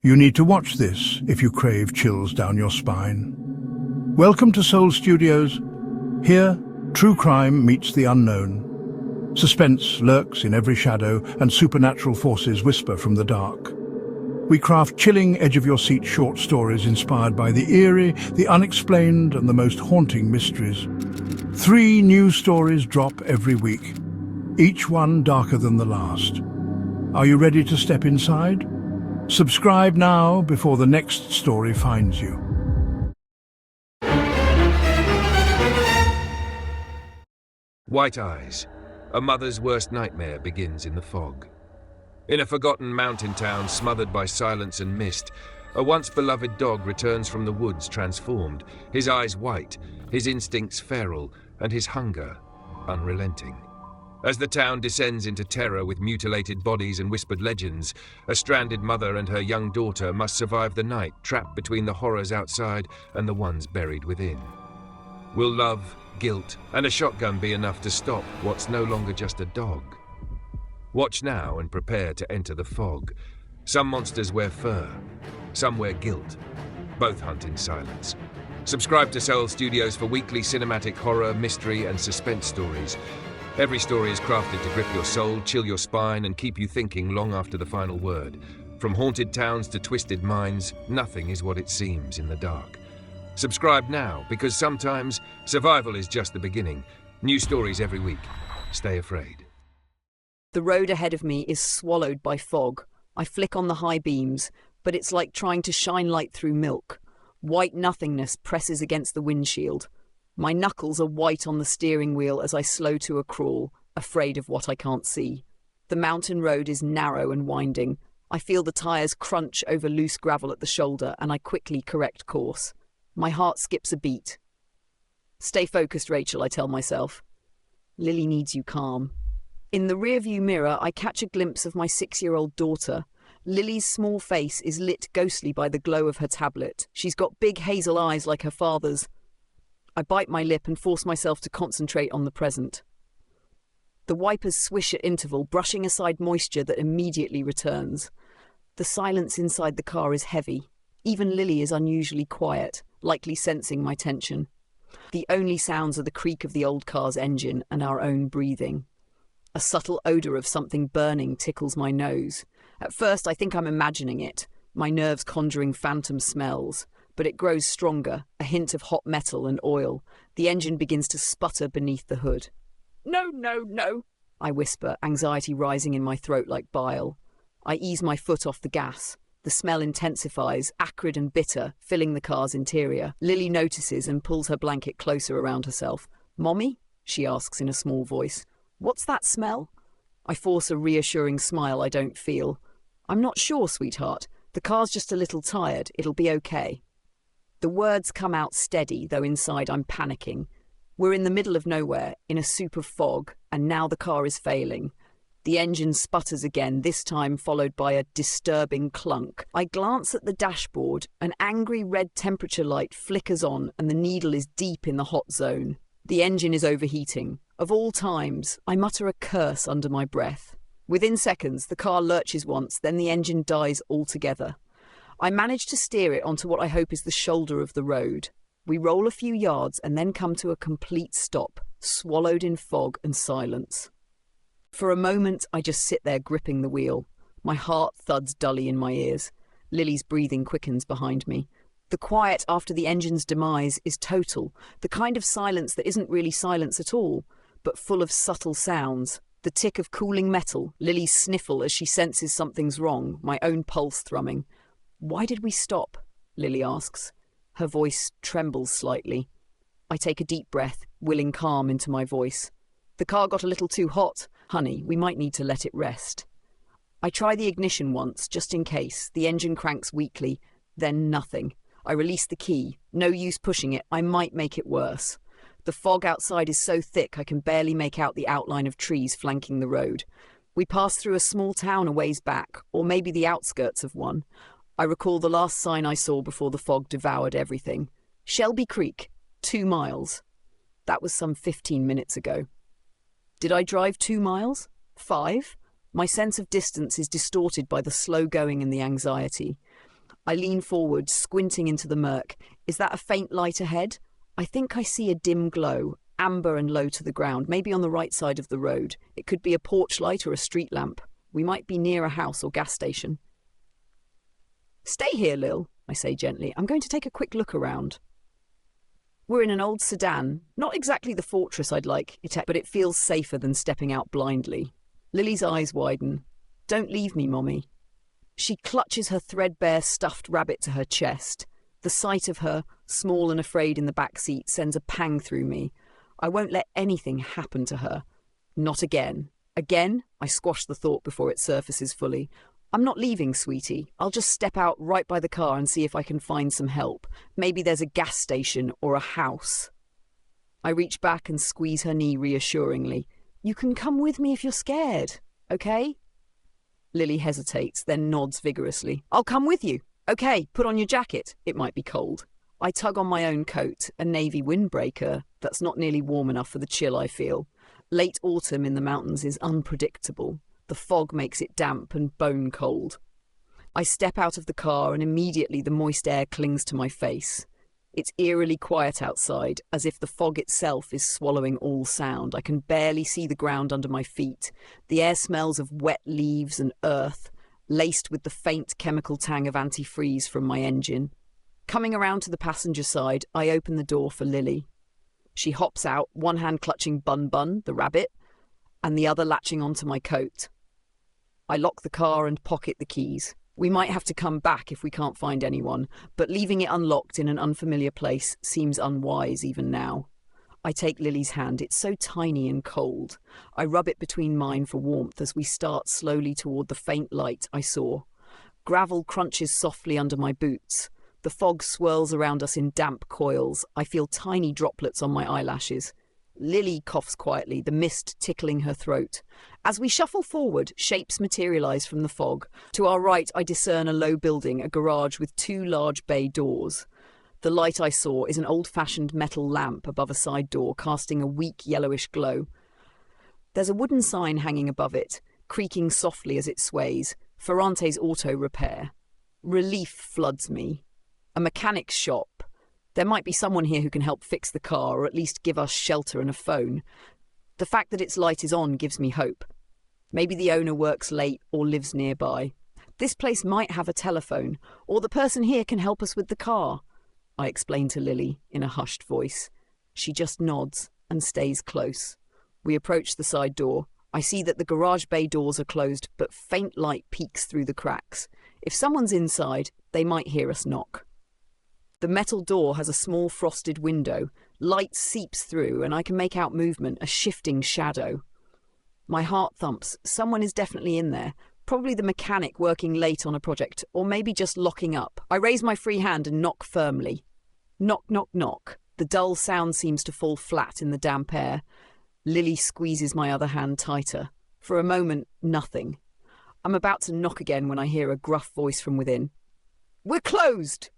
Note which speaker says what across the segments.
Speaker 1: You need to watch this if you crave chills down your spine. Welcome to Soul Studios. Here, true crime meets the unknown. Suspense lurks in every shadow, and supernatural forces whisper from the dark. We craft chilling, edge-of-your-seat short stories inspired by the eerie, the unexplained, and the most haunting mysteries. 3 new stories drop every week, each one darker than the last. Are you ready to step inside? Subscribe now before the next story finds you.
Speaker 2: White eyes. A mother's worst nightmare begins in the fog. In a forgotten mountain town smothered by silence and mist, a once-beloved dog returns from the woods transformed, his eyes white, his instincts feral, and his hunger unrelenting. As the town descends into terror with mutilated bodies and whispered legends, a stranded mother and her young daughter must survive the night, trapped between the horrors outside and the ones buried within. Will love, guilt, and a shotgun be enough to stop what's no longer just a dog? Watch now and prepare to enter the fog. Some monsters wear fur, some wear guilt. Both hunt in silence. Subscribe to Soul Studios for weekly cinematic horror, mystery, and suspense stories. Every story is crafted to grip your soul, chill your spine, and keep you thinking long after the final word. From haunted towns to twisted minds, nothing is what it seems in the dark. Subscribe now, because sometimes survival is just the beginning. New stories every week. Stay afraid.
Speaker 3: The road ahead of me is swallowed by fog. I flick on the high beams, but it's like trying to shine light through milk. White nothingness presses against the windshield. My knuckles are white on the steering wheel as I slow to a crawl, afraid of what I can't see. The mountain road is narrow and winding. I feel the tyres crunch over loose gravel at the shoulder, and I quickly correct course. My heart skips a beat. Stay focused, Rachel, I tell myself. Lily needs you calm. In the rearview mirror, I catch a glimpse of my 6-year-old daughter. Lily's small face is lit ghostly by the glow of her tablet. She's got big hazel eyes like her father's. I bite my lip and force myself to concentrate on the present. The wipers swish at interval, brushing aside moisture that immediately returns. The silence inside the car is heavy. Even Lily is unusually quiet, likely sensing my tension. The only sounds are the creak of the old car's engine and our own breathing. A subtle odour of something burning tickles my nose. At first I think I'm imagining it, my nerves conjuring phantom smells. But it grows stronger, a hint of hot metal and oil. The engine begins to sputter beneath the hood. No, no, no, I whisper, anxiety rising in my throat like bile. I ease my foot off the gas. The smell intensifies, acrid and bitter, filling the car's interior. Lily notices and pulls her blanket closer around herself. Mommy? She asks in a small voice. What's that smell? I force a reassuring smile I don't feel. I'm not sure, sweetheart. The car's just a little tired. It'll be okay. The words come out steady, though inside I'm panicking. We're in the middle of nowhere, in a soup of fog, and now the car is failing. The engine sputters again, this time followed by a disturbing clunk. I glance at the dashboard. An angry red temperature light flickers on, and the needle is deep in the hot zone. The engine is overheating. Of all times, I mutter a curse under my breath. Within seconds, the car lurches once, then the engine dies altogether. I manage to steer it onto what I hope is the shoulder of the road. We roll a few yards and then come to a complete stop, swallowed in fog and silence. For a moment, I just sit there gripping the wheel. My heart thuds dully in my ears. Lily's breathing quickens behind me. The quiet after the engine's demise is total, the kind of silence that isn't really silence at all, but full of subtle sounds. The tick of cooling metal, Lily's sniffle as she senses something's wrong, my own pulse thrumming. Why did we stop? Lily asks. Her voice trembles slightly. I take a deep breath, willing calm into my voice. The car got a little too hot. Honey, we might need to let it rest. I try the ignition once, just in case. The engine cranks weakly. Then nothing. I release the key. No use pushing it. I might make it worse. The fog outside is so thick I can barely make out the outline of trees flanking the road. We pass through a small town a ways back, or maybe the outskirts of one. I recall the last sign I saw before the fog devoured everything. Shelby Creek, 2 miles. That was some 15 minutes ago. Did I drive 2 miles? 5? My sense of distance is distorted by the slow going and the anxiety. I lean forward, squinting into the murk. Is that a faint light ahead? I think I see a dim glow, amber and low to the ground, maybe on the right side of the road. It could be a porch light or a street lamp. We might be near a house or gas station. Stay here, Lil, I say gently. I'm going to take a quick look around. We're in an old sedan, not exactly the fortress I'd like, but it feels safer than stepping out blindly. Lily's eyes widen. Don't leave me, Mommy. She clutches her threadbare stuffed rabbit to her chest. The sight of her, small and afraid in the back seat, sends a pang through me. I won't let anything happen to her. Not again. Again? I squash the thought before it surfaces fully. I'm not leaving, sweetie. I'll just step out right by the car and see if I can find some help. Maybe there's a gas station or a house. I reach back and squeeze her knee reassuringly. You can come with me if you're scared, okay? Lily hesitates, then nods vigorously. I'll come with you. Okay, put on your jacket. It might be cold. I tug on my own coat, a navy windbreaker that's not nearly warm enough for the chill I feel. Late autumn in the mountains is unpredictable. The fog makes it damp and bone cold. I step out of the car and immediately the moist air clings to my face. It's eerily quiet outside, as if the fog itself is swallowing all sound. I can barely see the ground under my feet. The air smells of wet leaves and earth, laced with the faint chemical tang of antifreeze from my engine. Coming around to the passenger side, I open the door for Lily. She hops out, one hand clutching Bun Bun, the rabbit, and the other latching onto my coat. I lock the car and pocket the keys. We might have to come back if we can't find anyone, but leaving it unlocked in an unfamiliar place seems unwise even now. I take Lily's hand. It's so tiny and cold. I rub it between mine for warmth as we start slowly toward the faint light I saw. Gravel crunches softly under my boots. The fog swirls around us in damp coils. I feel tiny droplets on my eyelashes. Lily coughs quietly, the mist tickling her throat. As we shuffle forward, shapes materialize from the fog. To our right, I discern a low building, a garage with two large bay doors. The light I saw is an old-fashioned metal lamp above a side door, casting a weak yellowish glow. There's a wooden sign hanging above it, creaking softly as it sways. Ferrante's Auto Repair. Relief floods me. A mechanic's shop. There might be someone here who can help fix the car, or at least give us shelter and a phone. The fact that its light is on gives me hope. Maybe the owner works late or lives nearby. This place might have a telephone, or the person here can help us with the car, I explain to Lily in a hushed voice. She just nods and stays close. We approach the side door. I see that the garage bay doors are closed, but faint light peeks through the cracks. If someone's inside, they might hear us knock. The metal door has a small frosted window. Light seeps through and I can make out movement, a shifting shadow. My heart thumps. Someone is definitely in there. Probably the mechanic working late on a project, or maybe just locking up. I raise my free hand and knock firmly. Knock, knock, knock. The dull sound seems to fall flat in the damp air. Lily squeezes my other hand tighter. For a moment, nothing. I'm about to knock again when I hear a gruff voice from within. We're closed!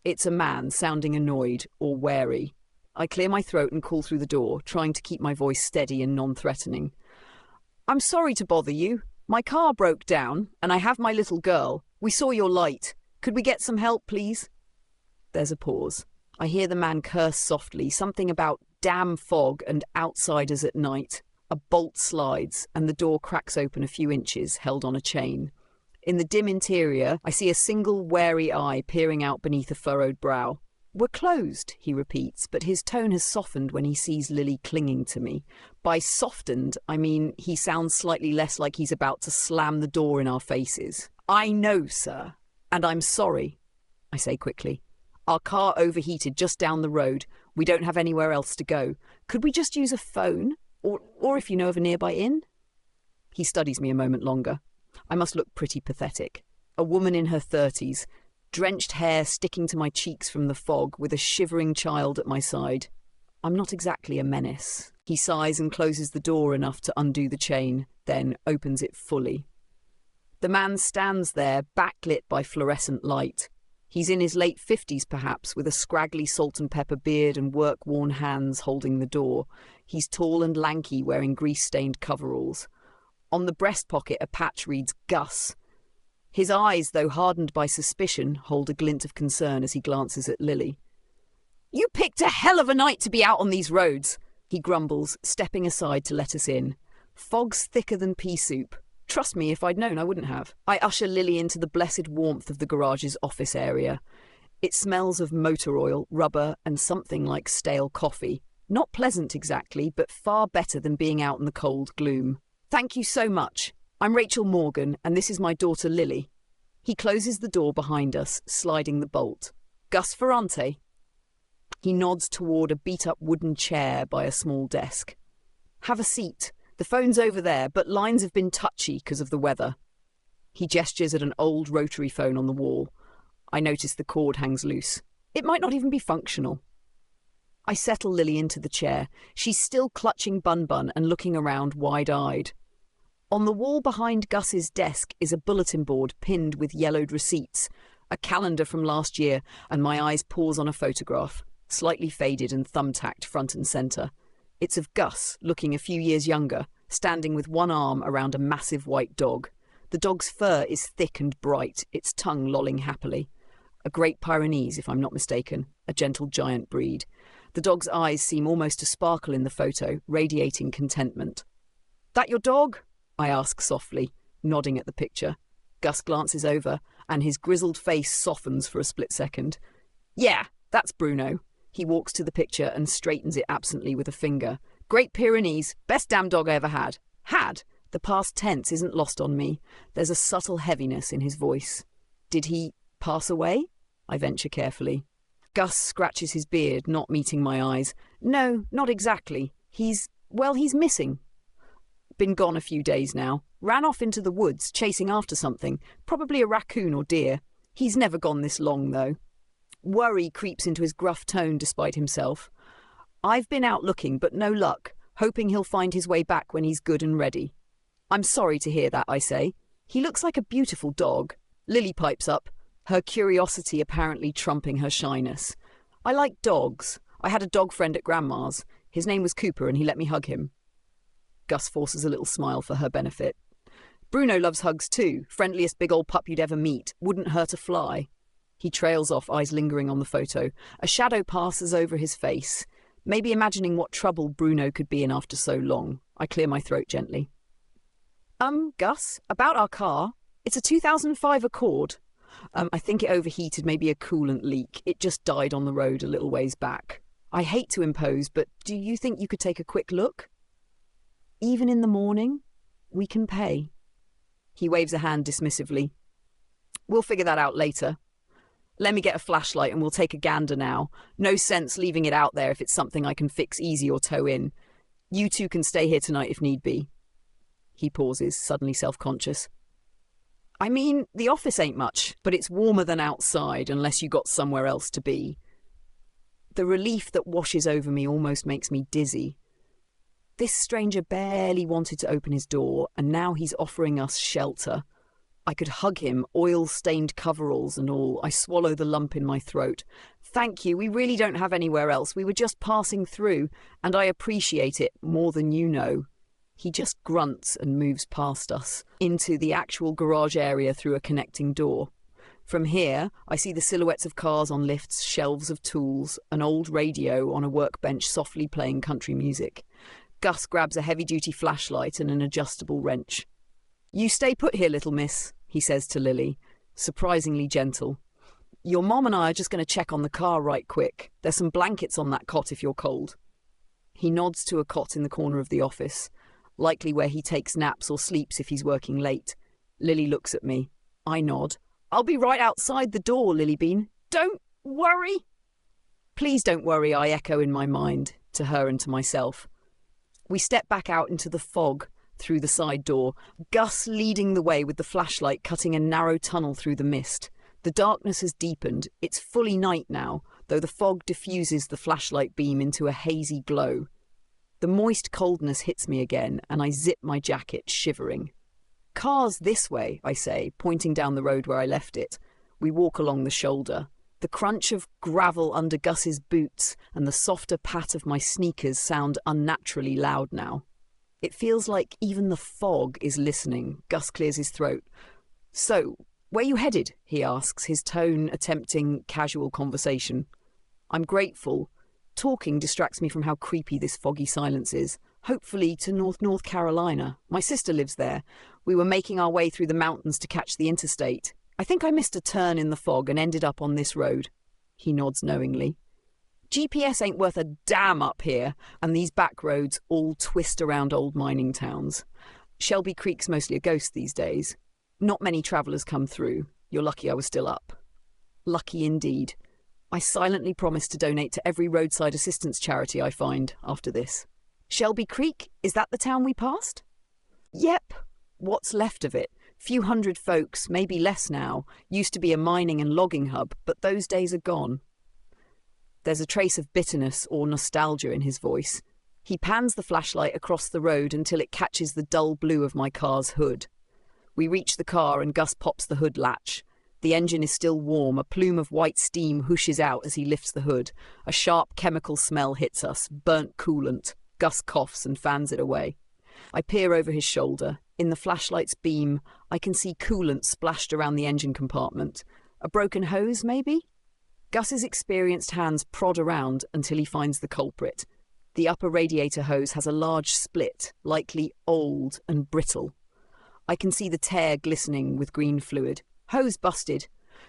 Speaker 3: It's a man, sounding annoyed or wary. I clear my throat and call through the door, trying to keep my voice steady and non-threatening. I'm sorry to bother you. My car broke down, and I have my little girl. We saw your light. Could we get some help, please? There's a pause. I hear the man curse softly, something about damn fog and outsiders at night. A bolt slides, and the door cracks open a few inches, held on a chain. In the dim interior, I see a single wary eye peering out beneath a furrowed brow. We're closed, he repeats, but his tone has softened when he sees Lily clinging to me. By softened, I mean he sounds slightly less like he's about to slam the door in our faces. I know, sir, and I'm sorry, I say quickly. Our car overheated just down the road. We don't have anywhere else to go. Could we just use a phone? Or if you know of a nearby inn? He studies me a moment longer. I must look pretty pathetic. A woman in her 30s, drenched hair sticking to my cheeks from the fog, with a shivering child at my side. I'm not exactly a menace. He sighs and closes the door enough to undo the chain, then opens it fully. The man stands there, backlit by fluorescent light. He's in his late 50s perhaps, with a scraggly salt and pepper beard and work-worn hands holding the door. He's tall and lanky, wearing grease-stained coveralls. On the breast pocket, a patch reads Gus. His eyes, though hardened by suspicion, hold a glint of concern as he glances at Lily. "You picked a hell of a night to be out on these roads," he grumbles, stepping aside to let us in. Fog's thicker than pea soup. Trust me, if I'd known, I wouldn't have. I usher Lily into the blessed warmth of the garage's office area. It smells of motor oil, rubber, and something like stale coffee. Not pleasant exactly, but far better than being out in the cold gloom. "Thank you so much. I'm Rachel Morgan, and this is my daughter Lily." He closes the door behind us, sliding the bolt. "Gus Ferrante?" He nods toward a beat-up wooden chair by a small desk. "Have a seat. The phone's over there, but lines have been touchy because of the weather." He gestures at an old rotary phone on the wall. I notice the cord hangs loose. It might not even be functional. I settle Lily into the chair. She's still clutching Bun Bun and looking around wide-eyed. On the wall behind Gus's desk is a bulletin board pinned with yellowed receipts, a calendar from last year, and my eyes pause on a photograph, slightly faded and thumbtacked front and centre. It's of Gus, looking a few years younger, standing with one arm around a massive white dog. The dog's fur is thick and bright, its tongue lolling happily. A Great Pyrenees, if I'm not mistaken, a gentle giant breed. The dog's eyes seem almost to sparkle in the photo, radiating contentment. "That your dog?" I ask softly, nodding at the picture. Gus glances over, and his grizzled face softens for a split second. "Yeah, that's Bruno." He walks to the picture and straightens it absently with a finger. "Great Pyrenees, best damn dog I ever had." Had? The past tense isn't lost on me. There's a subtle heaviness in his voice. "Did he pass away?" I venture carefully. Gus scratches his beard, not meeting my eyes. "No, not exactly. He's missing. Been gone a few days now. Ran off into the woods, chasing after something. Probably a raccoon or deer. He's never gone this long, though." Worry creeps into his gruff tone despite himself. "I've been out looking, but no luck, hoping he'll find his way back when he's good and ready." "I'm sorry to hear that," I say. "He looks like a beautiful dog." Lily pipes up, her curiosity apparently trumping her shyness. "I like dogs. I had a dog friend at Grandma's. His name was Cooper and he let me hug him." Gus forces a little smile for her benefit. "Bruno loves hugs too. Friendliest big old pup you'd ever meet. Wouldn't hurt a fly." He trails off, eyes lingering on the photo. A shadow passes over his face. Maybe imagining what trouble Bruno could be in after so long. I clear my throat gently. Gus, about our car. It's a 2005 Accord. I think it overheated, maybe a coolant leak. It just died on the road a little ways back. I hate to impose, but do you think you could take a quick look? Even in the morning? We can pay." He waves a hand dismissively. "We'll figure that out later. Let me get a flashlight and we'll take a gander now. No sense leaving it out there if it's something I can fix easy or tow in. You two can stay here tonight if need be." He pauses, suddenly self-conscious. "I mean, the office ain't much, but it's warmer than outside unless you got somewhere else to be." The relief that washes over me almost makes me dizzy. This stranger barely wanted to open his door, and now he's offering us shelter. I could hug him, oil-stained coveralls and all. I swallow the lump in my throat. "Thank you, we really don't have anywhere else. We were just passing through, and I appreciate it more than you know." He just grunts and moves past us, into the actual garage area through a connecting door. From here, I see the silhouettes of cars on lifts, shelves of tools, an old radio on a workbench softly playing country music. Gus grabs a heavy-duty flashlight and an adjustable wrench. "You stay put here, little miss," he says to Lily, surprisingly gentle. "Your mom and I are just going to check on the car right quick. There's some blankets on that cot if you're cold." He nods to a cot in the corner of the office, likely where he takes naps or sleeps if he's working late. Lily looks at me. I nod. "I'll be right outside the door, Lilybean. Don't worry." "Please don't worry," I echo in my mind, to her and to myself. We step back out into the fog through the side door, Gus leading the way with the flashlight cutting a narrow tunnel through the mist. The darkness has deepened. It's fully night now, though the fog diffuses the flashlight beam into a hazy glow. The moist coldness hits me again, and I zip my jacket, shivering. "Cars this way," I say, pointing down the road where I left it. We walk along the shoulder. The crunch of gravel under Gus's boots and the softer pat of my sneakers sound unnaturally loud now. It feels like even the fog is listening. Gus clears his throat. "So, Where you headed? He asks, his tone attempting casual conversation. I'm grateful. Talking distracts me from how creepy this foggy silence is. Hopefully to North Carolina. My sister lives there. We were making our way through the mountains to catch the interstate. I think I missed a turn in the fog and ended up on this road. He nods knowingly. GPS ain't worth a damn up here, and these back roads all twist around old mining towns. Shelby Creek's mostly a ghost these days. Not many travellers come through. You're lucky I was still up. Lucky indeed. I silently promise to donate to every roadside assistance charity I find after this. Shelby Creek? Is that the town we passed? Yep. What's left of it? Few hundred folks, maybe less now. Used to be a mining and logging hub, but those days are gone. There's a trace of bitterness or nostalgia in his voice. He pans the flashlight across the road until it catches the dull blue of my car's hood. We reach the car and Gus pops the hood latch. The engine is still warm. A plume of white steam whooshes out as he lifts the hood. A sharp chemical smell hits us, burnt coolant. Gus coughs and fans it away. I peer over his shoulder. In the flashlight's beam, I can see coolant splashed around the engine compartment. A broken hose, maybe? Gus's experienced hands prod around until he finds the culprit. The upper radiator hose has a large split, likely old and brittle. I can see the tear glistening with green fluid. Hose busted.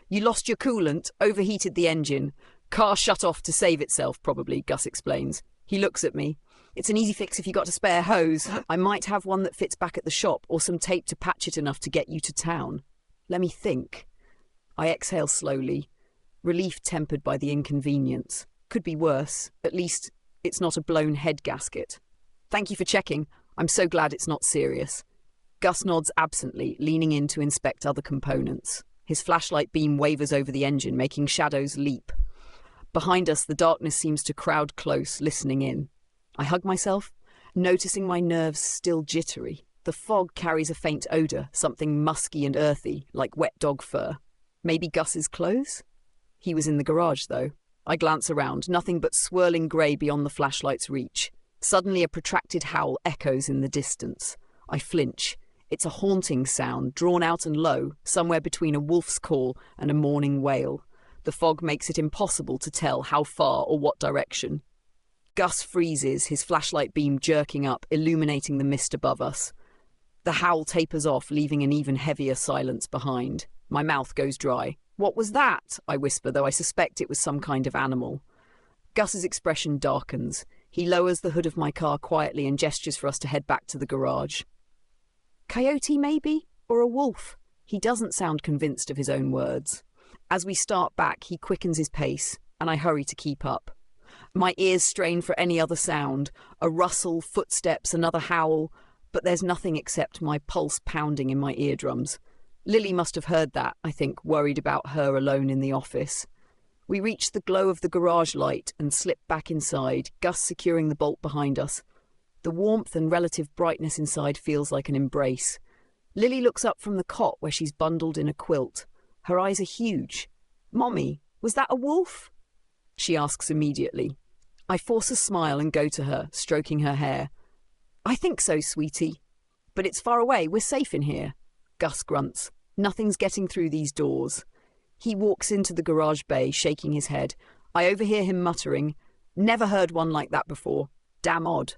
Speaker 3: You lost your coolant, overheated the engine. Car shut off to save itself, probably, Gus explains. He looks at me. It's an easy fix if you got a spare hose. I might have one that fits back at the shop or some tape to patch it enough to get you to town. Let me think. I exhale slowly. Relief tempered by the inconvenience. Could be worse. At least it's not a blown head gasket. Thank you for checking. I'm so glad it's not serious. Gus nods absently, leaning in to inspect other components. His flashlight beam wavers over the engine, making shadows leap. Behind us, the darkness seems to crowd close, listening in. I hug myself, noticing my nerves still jittery. The fog carries a faint odour, something musky and earthy, like wet dog fur. Maybe Gus's clothes? He was in the garage, though. I glance around, nothing but swirling grey beyond the flashlight's reach. Suddenly a protracted howl echoes in the distance. I flinch. It's a haunting sound, drawn out and low, somewhere between a wolf's call and a mourning wail. The fog makes it impossible to tell how far or what direction. Gus freezes, his flashlight beam jerking up, illuminating the mist above us. The howl tapers off, leaving an even heavier silence behind. My mouth goes dry. What was that? I whisper, though I suspect it was some kind of animal. Gus's expression darkens. He lowers the hood of my car quietly and gestures for us to head back to the garage. Coyote, maybe? Or a wolf? He doesn't sound convinced of his own words. As we start back, he quickens his pace, and I hurry to keep up. My ears strain for any other sound, a rustle, footsteps, another howl, but there's nothing except my pulse pounding in my eardrums. Lily must have heard that, I think, worried about her alone in the office. We reach the glow of the garage light and slip back inside, Gus securing the bolt behind us. The warmth and relative brightness inside feels like an embrace. Lily looks up from the cot where she's bundled in a quilt. Her eyes are huge. Mommy, was that a wolf? She asks immediately. I force a smile and go to her, stroking her hair. I think so, sweetie. But it's far away. We're safe in here. Gus grunts. Nothing's getting through these doors. He walks into the garage bay, shaking his head. I overhear him muttering, "Never heard one like that before. Damn odd."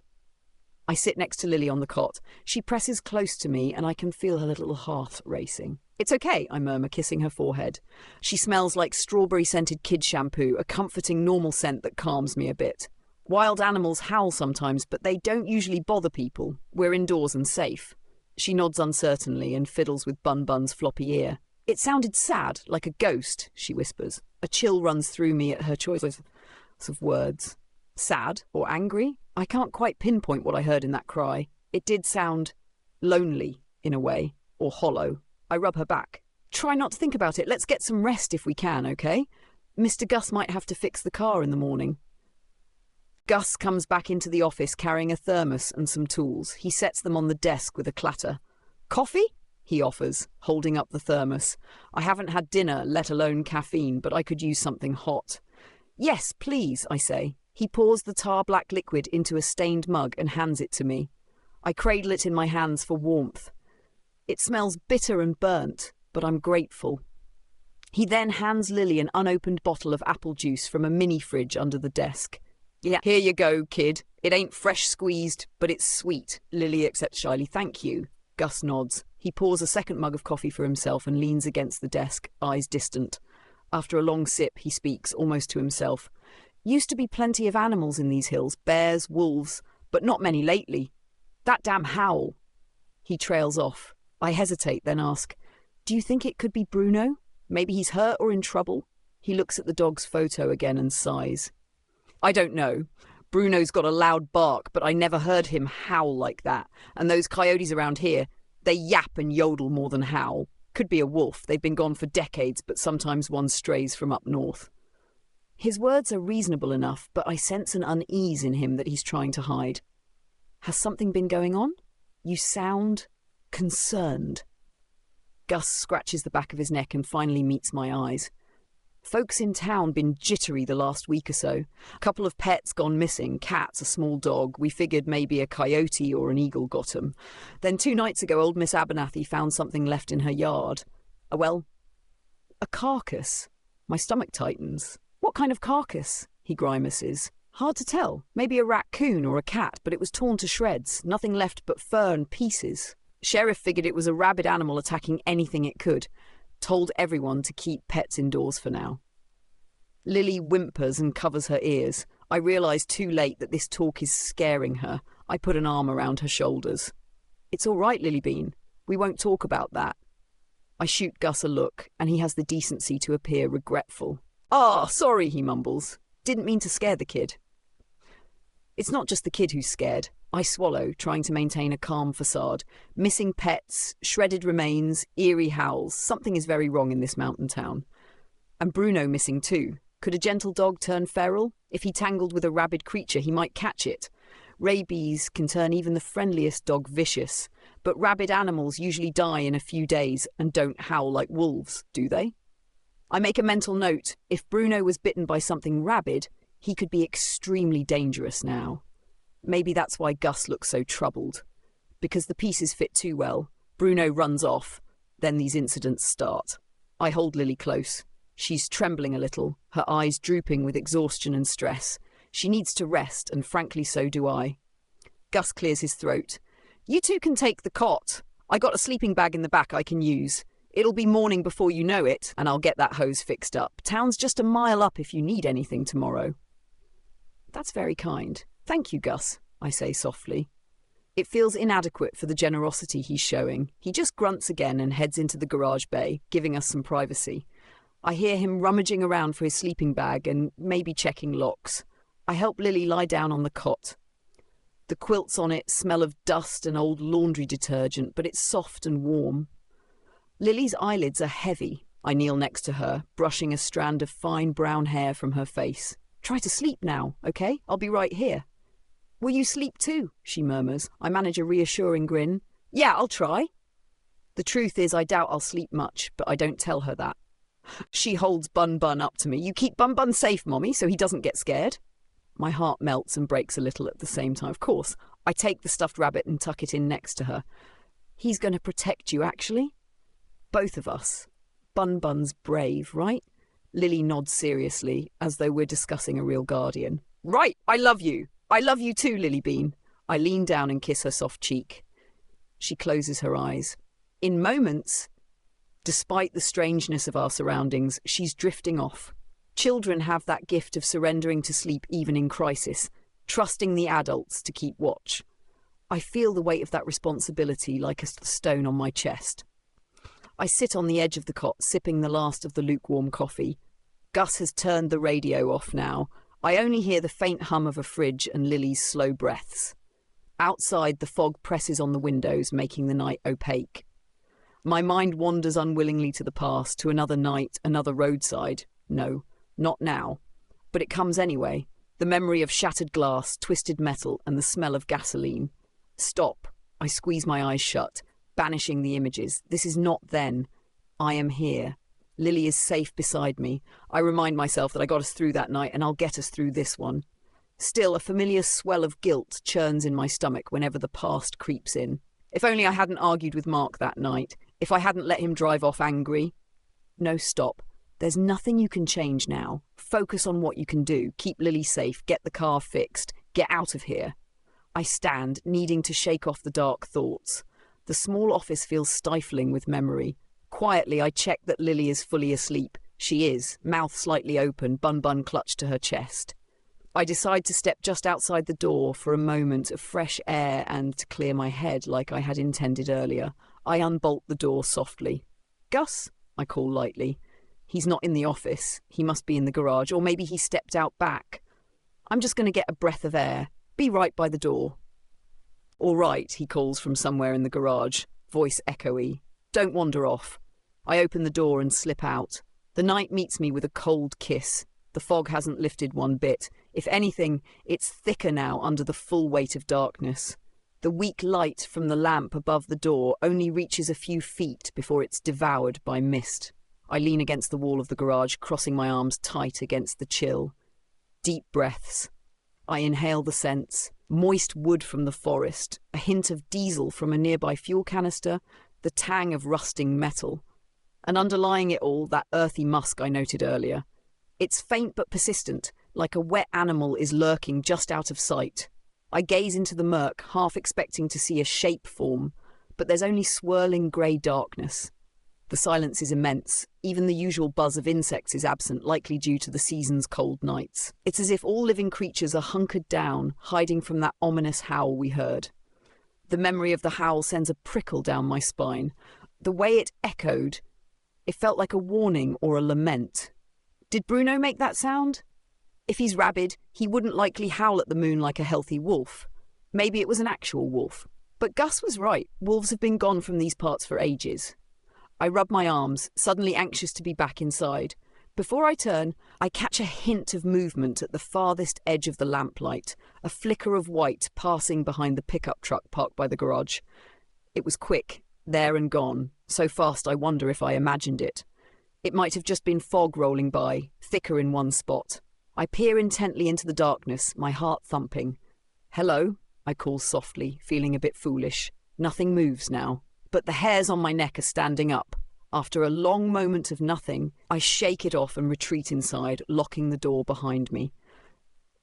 Speaker 3: I sit next to Lily on the cot. She presses close to me and I can feel her little heart racing. "It's okay," I murmur, kissing her forehead. She smells like strawberry-scented kid shampoo, a comforting normal scent that calms me a bit. Wild animals howl sometimes, but they don't usually bother people. We're indoors and safe. She nods uncertainly and fiddles with Bun Bun's floppy ear. "It sounded sad, like a ghost," she whispers. A chill runs through me at her choice of words. Sad or angry? I can't quite pinpoint what I heard in that cry. It did sound lonely, in a way, or hollow. I rub her back. "Try not to think about it. Let's get some rest if we can, okay? Mr. Gus might have to fix the car in the morning." Gus comes back into the office carrying a thermos and some tools. He sets them on the desk with a clatter. "Coffee?" he offers, holding up the thermos. I haven't had dinner, let alone caffeine, but I could use something hot. "Yes, please," I say. He pours the tar-black liquid into a stained mug and hands it to me. I cradle it in my hands for warmth. It smells bitter and burnt. but I'm grateful. He then hands Lily an unopened bottle of apple juice from a mini fridge under the desk. Yeah, here you go, kid. It ain't fresh squeezed, but it's sweet. Lily accepts shyly. Thank you. Gus nods. He pours a second mug of coffee for himself and leans against the desk, eyes distant. After a long sip, he speaks, almost to himself. Used to be plenty of animals in these hills, bears, wolves, but not many lately. That damn howl. He trails off. I hesitate, then ask, do you think it could be Bruno? Maybe he's hurt or in trouble? He looks at the dog's photo again and sighs. I don't know. Bruno's got a loud bark, but I never heard him howl like that. And those coyotes around here, they yap and yodel more than howl. Could be a wolf. They've been gone for decades, but sometimes one strays from up north. His words are reasonable enough, but I sense an unease in him that he's trying to hide. Has something been going on? You sound concerned. Gus scratches the back of his neck and finally meets my eyes. Folks in town been jittery the last week or so. A couple of pets gone missing, cats, a small dog. We figured maybe a coyote or an eagle got 'em. Then 2 nights ago, old Miss Abernathy found something left in her yard. A carcass. My stomach tightens. What kind of carcass? He grimaces. Hard to tell. Maybe a raccoon or a cat, but it was torn to shreds. Nothing left but fur and pieces. Sheriff figured it was a rabid animal attacking anything it could. Told everyone to keep pets indoors for now. Lily whimpers and covers her ears. I realise too late that this talk is scaring her. I put an arm around her shoulders. It's all right, Lilybean. We won't talk about that. I shoot Gus a look, and he has the decency to appear regretful. Sorry, he mumbles. Didn't mean to scare the kid. It's not just the kid who's scared. I swallow, trying to maintain a calm facade. Missing pets, shredded remains, eerie howls. Something is very wrong in this mountain town. And Bruno missing too. Could a gentle dog turn feral? If he tangled with a rabid creature, he might catch it. Rabies can turn even the friendliest dog vicious. But rabid animals usually die in a few days and don't howl like wolves, do they? I make a mental note. If Bruno was bitten by something rabid, he could be extremely dangerous now. Maybe that's why Gus looks so troubled. Because the pieces fit too well. Bruno runs off. Then these incidents start. I hold Lily close. She's trembling a little, her eyes drooping with exhaustion and stress. She needs to rest, and frankly so do I. Gus clears his throat. You two can take the cot. I got a sleeping bag in the back I can use. It'll be morning before you know it, and I'll get that hose fixed up. Town's just a mile up if you need anything tomorrow. That's very kind. Thank you, Gus, I say softly. It feels inadequate for the generosity he's showing. He just grunts again and heads into the garage bay, giving us some privacy. I hear him rummaging around for his sleeping bag and maybe checking locks. I help Lily lie down on the cot. The quilts on it smell of dust and old laundry detergent, but it's soft and warm. Lily's eyelids are heavy. I kneel next to her, brushing a strand of fine brown hair from her face. Try to sleep now, okay? I'll be right here. Will you sleep too? She murmurs. I manage a reassuring grin. Yeah, I'll try. The truth is I doubt I'll sleep much, but I don't tell her that. She holds Bun Bun up to me. You keep Bun Bun safe, Mommy, so he doesn't get scared. My heart melts and breaks a little at the same time. Of course, I take the stuffed rabbit and tuck it in next to her. He's going to protect you, actually. Both of us. Bun Bun's brave, right? Lily nods seriously, as though we're discussing a real guardian. Right, I love you. I love you too, Lilybean. I lean down and kiss her soft cheek. She closes her eyes. In moments, despite the strangeness of our surroundings, she's drifting off. Children have that gift of surrendering to sleep even in crisis, trusting the adults to keep watch. I feel the weight of that responsibility like a stone on my chest. I sit on the edge of the cot, sipping the last of the lukewarm coffee. Gus has turned the radio off now. I only hear the faint hum of a fridge and Lily's slow breaths. Outside, the fog presses on the windows, making the night opaque. My mind wanders unwillingly to the past, to another night, another roadside. No, not now. But it comes anyway. The memory of shattered glass, twisted metal, and the smell of gasoline. Stop. I squeeze my eyes shut, banishing the images. This is not then. I am here. Lily is safe beside me. I remind myself that I got us through that night, and I'll get us through this one. Still, a familiar swell of guilt churns in my stomach whenever the past creeps in. If only I hadn't argued with Mark that night. If I hadn't let him drive off angry. No, stop. There's nothing you can change now. Focus on what you can do. Keep Lily safe. Get the car fixed. Get out of here. I stand, needing to shake off the dark thoughts. The small office feels stifling with memory. Quietly, I check that Lily is fully asleep. She is, mouth slightly open, bun clutched to her chest. I decide to step just outside the door for a moment of fresh air and to clear my head like I had intended earlier. I unbolt the door softly. "Gus?" I call lightly. He's not in the office. He must be in the garage, or maybe he stepped out back. I'm just going to get a breath of air. Be right by the door. "All right," he calls from somewhere in the garage, voice echoey. "Don't wander off." I open the door and slip out. The night meets me with a cold kiss. The fog hasn't lifted one bit. If anything, it's thicker now under the full weight of darkness. The weak light from the lamp above the door only reaches a few feet before it's devoured by mist. I lean against the wall of the garage, crossing my arms tight against the chill. Deep breaths. I inhale the scents. Moist wood from the forest, a hint of diesel from a nearby fuel canister, the tang of rusting metal. And underlying it all, that earthy musk I noted earlier. It's faint but persistent, like a wet animal is lurking just out of sight. I gaze into the murk, half expecting to see a shape form, but there's only swirling grey darkness. The silence is immense. Even the usual buzz of insects is absent, likely due to the season's cold nights. It's as if all living creatures are hunkered down, hiding from that ominous howl we heard. The memory of the howl sends a prickle down my spine. The way it echoed, it felt like a warning or a lament. Did Bruno make that sound? If he's rabid, he wouldn't likely howl at the moon like a healthy wolf. Maybe it was an actual wolf. But Gus was right. Wolves have been gone from these parts for ages. I rub my arms, suddenly anxious to be back inside. Before I turn, I catch a hint of movement at the farthest edge of the lamplight, a flicker of white passing behind the pickup truck parked by the garage. It was quick, there and gone, so fast I wonder if I imagined it. It might have just been fog rolling by, thicker in one spot. I peer intently into the darkness, my heart thumping. "Hello," I call softly, feeling a bit foolish. Nothing moves now. But the hairs on my neck are standing up. After a long moment of nothing, I shake it off and retreat inside, locking the door behind me.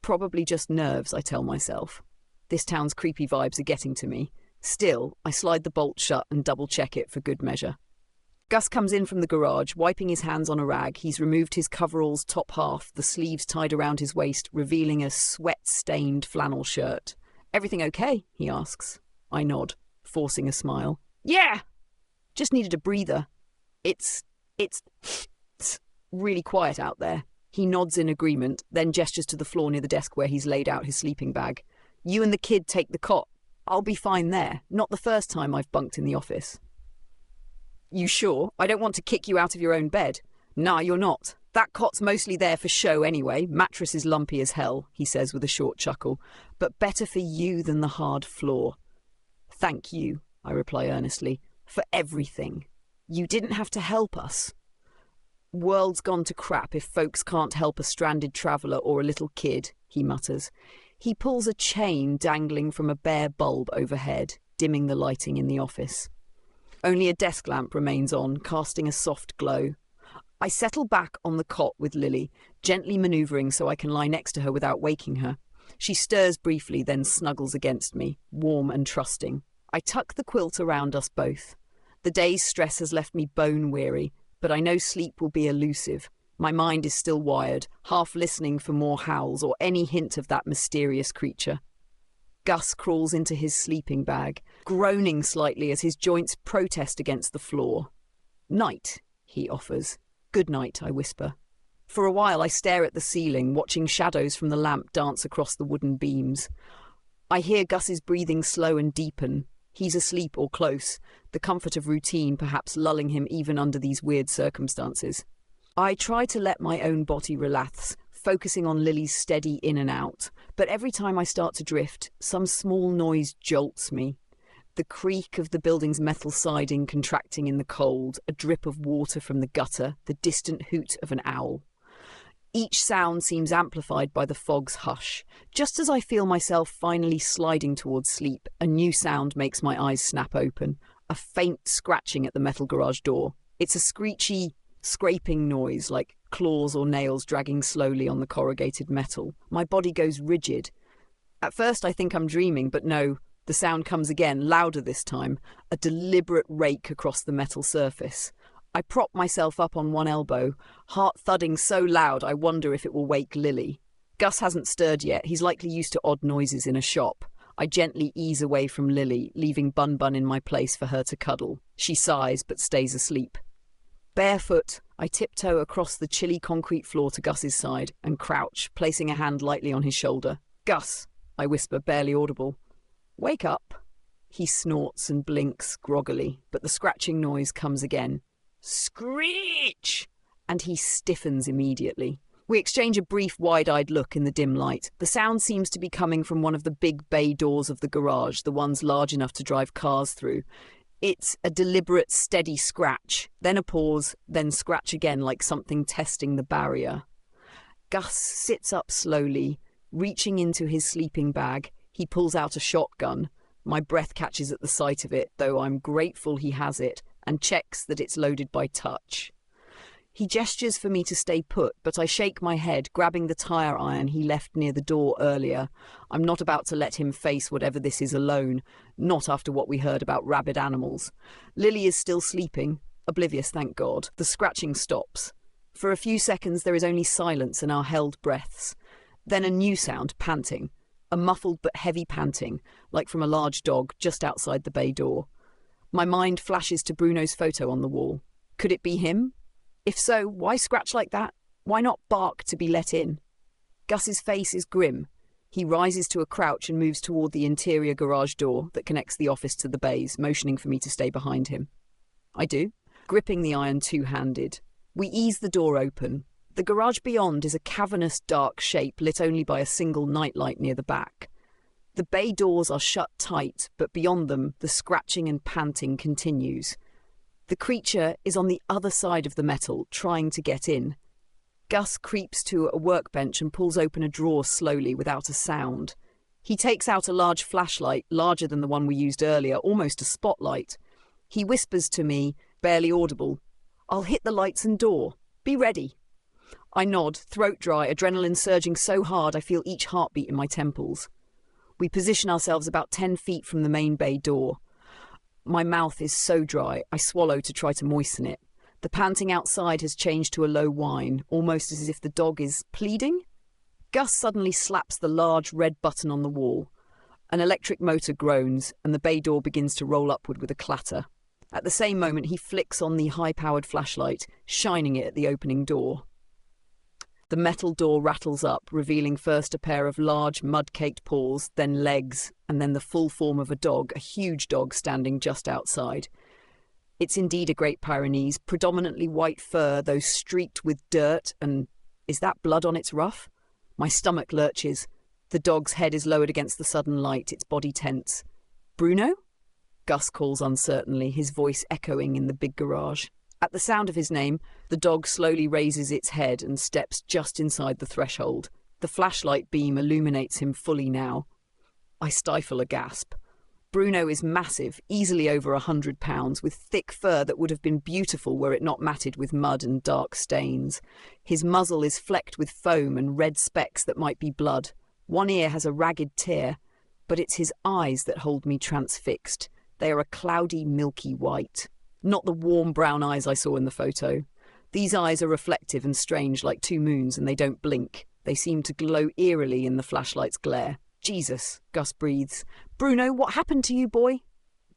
Speaker 3: Probably just nerves, I tell myself. This town's creepy vibes are getting to me. Still, I slide the bolt shut and double-check it for good measure. Gus comes in from the garage, wiping his hands on a rag. He's removed his coverall's top half, the sleeves tied around his waist, revealing a sweat-stained flannel shirt. "Everything okay?" he asks. I nod, forcing a smile. "Yeah! Just needed a breather. It's really quiet out there." He nods in agreement, then gestures to the floor near the desk where he's laid out his sleeping bag. "You and the kid take the cot. I'll be fine there. Not the first time I've bunked in the office." "You sure? I don't want to kick you out of your own bed." "Nah, you're not. That cot's mostly there for show anyway. Mattress is lumpy as hell," he says with a short chuckle. "But better for you than the hard floor." "Thank you," I reply earnestly, "for everything. You didn't have to help us." "World's gone to crap if folks can't help a stranded traveller or a little kid," he mutters. He pulls a chain dangling from a bare bulb overhead, dimming the lighting in the office. Only a desk lamp remains on, casting a soft glow. I settle back on the cot with Lily, gently manoeuvring so I can lie next to her without waking her. She stirs briefly, then snuggles against me, warm and trusting. I tuck the quilt around us both. The day's stress has left me bone-weary, but I know sleep will be elusive. My mind is still wired, half listening for more howls or any hint of that mysterious creature. Gus crawls into his sleeping bag, groaning slightly as his joints protest against the floor. "Night," he offers. "Good night," I whisper. For a while I stare at the ceiling, watching shadows from the lamp dance across the wooden beams. I hear Gus's breathing slow and deepen. He's asleep or close, the comfort of routine perhaps lulling him even under these weird circumstances. I try to let my own body relax, focusing on Lily's steady in and out, but every time I start to drift, some small noise jolts me. The creak of the building's metal siding contracting in the cold, a drip of water from the gutter, the distant hoot of an owl. Each sound seems amplified by the fog's hush. Just as I feel myself finally sliding towards sleep, a new sound makes my eyes snap open. a faint scratching at the metal garage door. It's a screechy, scraping noise, like claws or nails dragging slowly on the corrugated metal. My body goes rigid. At first I think I'm dreaming, but no, the sound comes again, louder this time, a deliberate rake across the metal surface. I prop myself up on one elbow, heart thudding so loud I wonder if it will wake Lily. Gus hasn't stirred yet, he's likely used to odd noises in a shop. I gently ease away from Lily, leaving Bun Bun in my place for her to cuddle. She sighs but stays asleep. Barefoot, I tiptoe across the chilly concrete floor to Gus's side and crouch, placing a hand lightly on his shoulder. "Gus," I whisper, barely audible. "Wake up." He snorts and blinks groggily, but the scratching noise comes again. Screech! And he stiffens immediately. We exchange a brief, wide-eyed look in the dim light. The sound seems to be coming from one of the big bay doors of the garage, the ones large enough to drive cars through. It's a deliberate, steady scratch, then a pause, then scratch again like something testing the barrier. Gus sits up slowly, reaching into his sleeping bag. He pulls out a shotgun. My breath catches at the sight of it, though I'm grateful he has it, and checks that it's loaded by touch. He gestures for me to stay put, but I shake my head, grabbing the tire iron he left near the door earlier. I'm not about to let him face whatever this is alone, not after what we heard about rabid animals. Lily is still sleeping, oblivious, thank God. The scratching stops. For a few seconds there is only silence and our held breaths. Then a new sound, panting. A muffled but heavy panting, like from a large dog just outside the bay door. My mind flashes to Bruno's photo on the wall. Could it be him? If so, why scratch like that? Why not bark to be let in? Gus's face is grim. He rises to a crouch and moves toward the interior garage door that connects the office to the bays, motioning for me to stay behind him. I do, gripping the iron two-handed. We ease the door open. The garage beyond is a cavernous, dark shape lit only by a single nightlight near the back. The bay doors are shut tight, but beyond them, the scratching and panting continues. The creature is on the other side of the metal, trying to get in. Gus creeps to a workbench and pulls open a drawer slowly without a sound. He takes out a large flashlight, larger than the one we used earlier, almost a spotlight. He whispers to me, barely audible, "I'll hit the lights and door. Be ready." I nod, throat dry, adrenaline surging so hard I feel each heartbeat in my temples. We position ourselves about 10 feet from the main bay door. My mouth is so dry, I swallow to try to moisten it. The panting outside has changed to a low whine, almost as if the dog is pleading. Gus suddenly slaps the large red button on the wall. An electric motor groans, and the bay door begins to roll upward with a clatter. At the same moment, he flicks on the high-powered flashlight, shining it at the opening door. The metal door rattles up, revealing first a pair of large, mud-caked paws, then legs, and then the full form of a dog, a huge dog standing just outside. It's indeed a Great Pyrenees, predominantly white fur, though streaked with dirt, and is that blood on its ruff? My stomach lurches. The dog's head is lowered against the sudden light, its body tense. "Bruno?" Gus calls uncertainly, his voice echoing in the big garage. At the sound of his name, the dog slowly raises its head and steps just inside the threshold. The flashlight beam illuminates him fully now. I stifle a gasp. Bruno is massive, easily over 100 pounds, with thick fur that would have been beautiful were it not matted with mud and dark stains. His muzzle is flecked with foam and red specks that might be blood. One ear has a ragged tear, but it's his eyes that hold me transfixed. They are a cloudy, milky white. Not the warm brown eyes I saw in the photo. These eyes are reflective and strange like two moons, and they don't blink. They seem to glow eerily in the flashlight's glare. "Jesus," Gus breathes. "Bruno, what happened to you, boy?"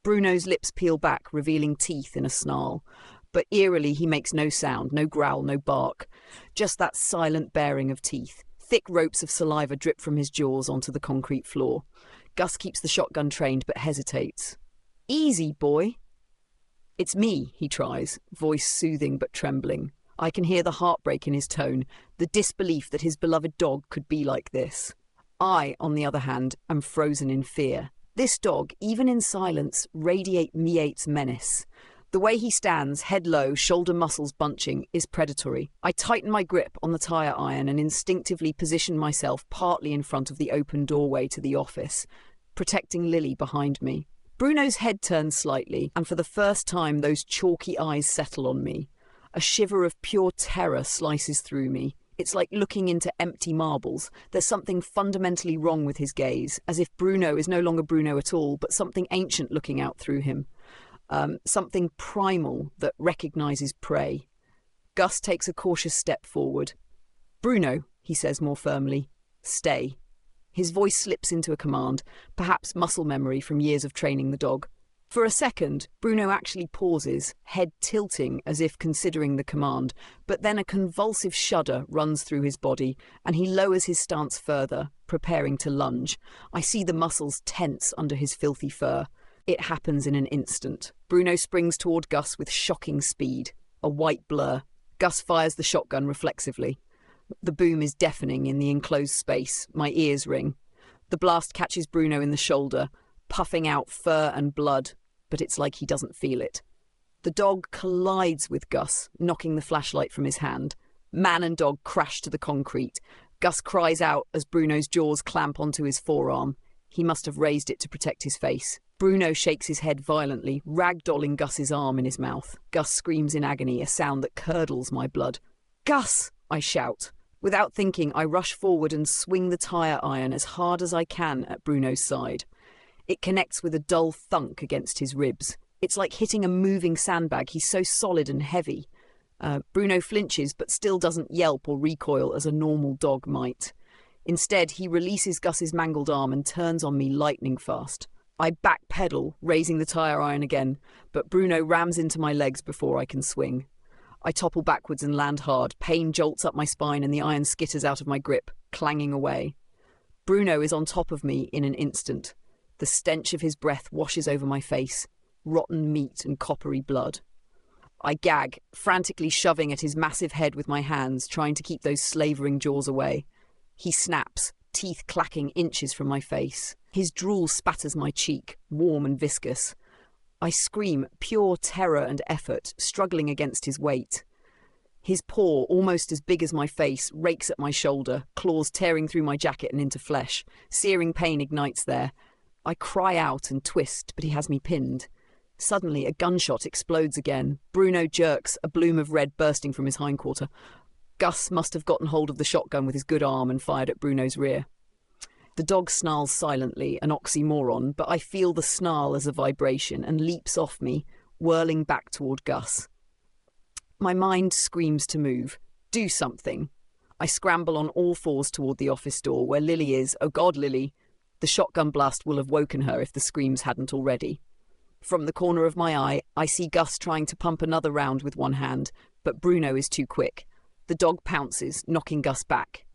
Speaker 3: Bruno's lips peel back, revealing teeth in a snarl. But eerily he makes no sound, no growl, no bark. Just that silent baring of teeth. Thick ropes of saliva drip from his jaws onto the concrete floor. Gus keeps the shotgun trained but hesitates. "Easy, boy." "It's me," he tries, voice soothing but trembling. I can hear the heartbreak in his tone, the disbelief that his beloved dog could be like this. I, on the other hand, am frozen in fear. This dog, even in silence, radiates menace. The way he stands, head low, shoulder muscles bunching, is predatory. I tighten my grip on the tire iron and instinctively position myself partly in front of the open doorway to the office, protecting Lily behind me. Bruno's head turns slightly, and for the first time those chalky eyes settle on me. A shiver of pure terror slices through me. It's like looking into empty marbles. There's something fundamentally wrong with his gaze, as if Bruno is no longer Bruno at all, but something ancient looking out through him. Something primal that recognises prey. Gus takes a cautious step forward. "Bruno," he says more firmly, "stay." His voice slips into a command, perhaps muscle memory from years of training the dog. For a second, Bruno actually pauses, head tilting as if considering the command, but then a convulsive shudder runs through his body, and he lowers his stance further, preparing to lunge. I see the muscles tense under his filthy fur. It happens in an instant. Bruno springs toward Gus with shocking speed. A white blur. Gus fires the shotgun reflexively. The boom is deafening in the enclosed space. My ears ring. The blast catches Bruno in the shoulder, puffing out fur and blood, but it's like he doesn't feel it. The dog collides with Gus, knocking the flashlight from his hand. Man and dog crash to the concrete. Gus cries out as Bruno's jaws clamp onto his forearm. He must have raised it to protect his face. Bruno shakes his head violently, ragdolling Gus's arm in his mouth. Gus screams in agony, a sound that curdles my blood. "Gus!" I shout. Without thinking, I rush forward and swing the tire iron as hard as I can at Bruno's side. It connects with a dull thunk against his ribs. It's like hitting a moving sandbag. He's so solid and heavy. Bruno flinches, but still doesn't yelp or recoil as a normal dog might. Instead, he releases Gus's mangled arm and turns on me lightning fast. I backpedal, raising the tire iron again, but Bruno rams into my legs before I can swing. I topple backwards and land hard. Pain jolts up my spine and the iron skitters out of my grip, clanging away. Bruno is on top of me in an instant. The stench of his breath washes over my face, rotten meat and coppery blood. I gag, frantically shoving at his massive head with my hands, trying to keep those slavering jaws away. He snaps, teeth clacking inches from my face. His drool spatters my cheek, warm and viscous. I scream, pure terror and effort, struggling against his weight. His paw, almost as big as my face, rakes at my shoulder, claws tearing through my jacket and into flesh. Searing pain ignites there. I cry out and twist, but he has me pinned. Suddenly, a gunshot explodes again. Bruno jerks, a bloom of red bursting from his hindquarter. Gus must have gotten hold of the shotgun with his good arm and fired at Bruno's rear. The dog snarls silently, an oxymoron, but I feel the snarl as a vibration and leaps off me, whirling back toward Gus. My mind screams to move. Do something. I scramble on all fours toward the office door, where Lily is. Oh God, Lily. The shotgun blast will have woken her if the screams hadn't already. From the corner of my eye, I see Gus trying to pump another round with one hand, but Bruno is too quick. The dog pounces, knocking Gus back.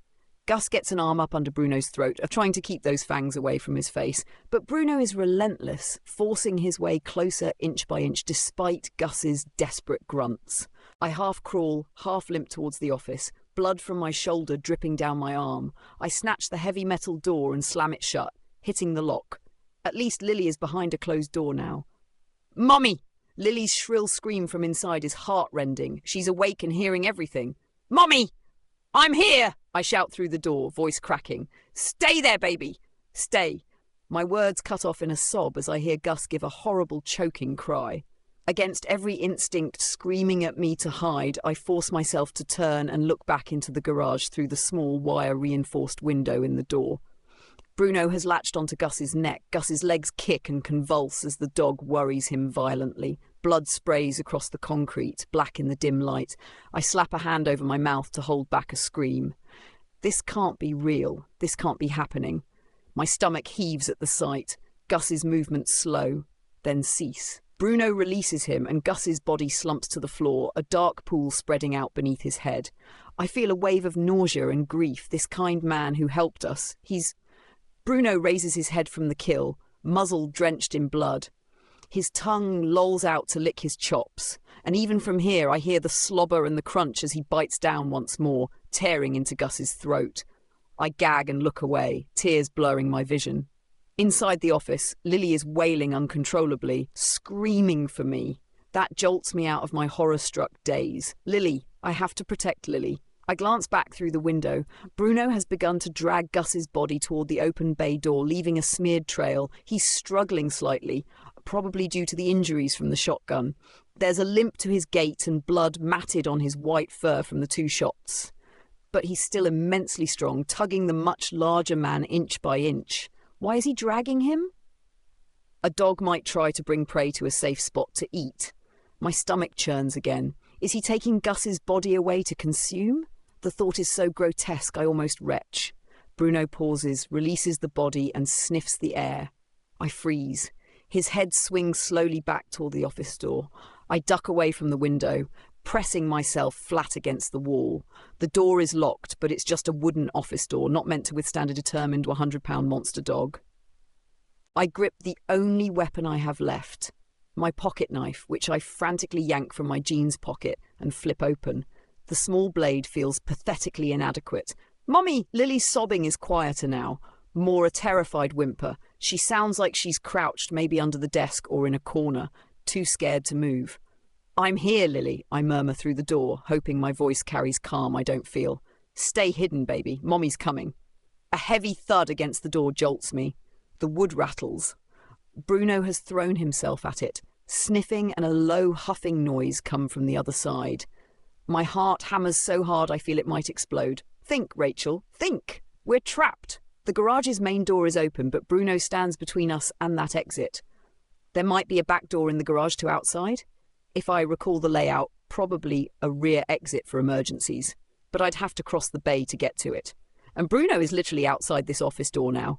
Speaker 3: Gus gets an arm up under Bruno's throat, trying to keep those fangs away from his face, but Bruno is relentless, forcing his way closer inch by inch despite Gus's desperate grunts. I half crawl, half limp towards the office, blood from my shoulder dripping down my arm. I snatch the heavy metal door and slam it shut, hitting the lock. At least Lily is behind a closed door now. "Mommy!" Lily's shrill scream from inside is heart-rending. She's awake and hearing everything. "Mommy! I'm here!" I shout through the door, voice cracking. "Stay there, baby! Stay!" My words cut off in a sob as I hear Gus give a horrible choking cry. Against every instinct screaming at me to hide, I force myself to turn and look back into the garage through the small wire-reinforced window in the door. Bruno has latched onto Gus's neck. Gus's legs kick and convulse as the dog worries him violently. Blood sprays across the concrete, black in the dim light. I slap a hand over my mouth to hold back a scream. This can't be real. This can't be happening. My stomach heaves at the sight. Gus's movements slow, then cease. Bruno releases him and Gus's body slumps to the floor, a dark pool spreading out beneath his head. I feel a wave of nausea and grief. This kind man who helped us, Bruno raises his head from the kill, muzzle drenched in blood. His tongue lolls out to lick his chops, and even from here I hear the slobber and the crunch as he bites down once more, tearing into Gus's throat. I gag and look away, tears blurring my vision. Inside the office, Lily is wailing uncontrollably, screaming for me. That jolts me out of my horror-struck daze. Lily, I have to protect Lily. I glance back through the window. Bruno has begun to drag Gus's body toward the open bay door, leaving a smeared trail. He's struggling slightly. probably due to the injuries from the shotgun. There's a limp to his gait and blood matted on his white fur from the 2 shots. But he's still immensely strong, tugging the much larger man inch by inch. Why is he dragging him? A dog might try to bring prey to a safe spot to eat. My stomach churns again. Is he taking Gus's body away to consume? The thought is so grotesque I almost retch. Bruno pauses, releases the body and sniffs the air. I freeze. His head swings slowly back toward the office door. I duck away from the window, pressing myself flat against the wall. The door is locked, but it's just a wooden office door, not meant to withstand a determined 100-pound monster dog. I grip the only weapon I have left, my pocket knife, which I frantically yank from my jeans pocket and flip open. The small blade feels pathetically inadequate. "Mummy!" Lily's sobbing is quieter now, more a terrified whimper. She sounds like she's crouched maybe under the desk or in a corner, too scared to move. "I'm here, Lily," I murmur through the door, hoping my voice carries calm I don't feel. "Stay hidden, baby. Mommy's coming." A heavy thud against the door jolts me. The wood rattles. Bruno has thrown himself at it. Sniffing and a low huffing noise come from the other side. My heart hammers so hard I feel it might explode. Think, Rachel, think! We're trapped. The garage's main door is open, but Bruno stands between us and that exit. There might be a back door in the garage to outside. If I recall the layout, probably a rear exit for emergencies. But I'd have to cross the bay to get to it. And Bruno is literally outside this office door now.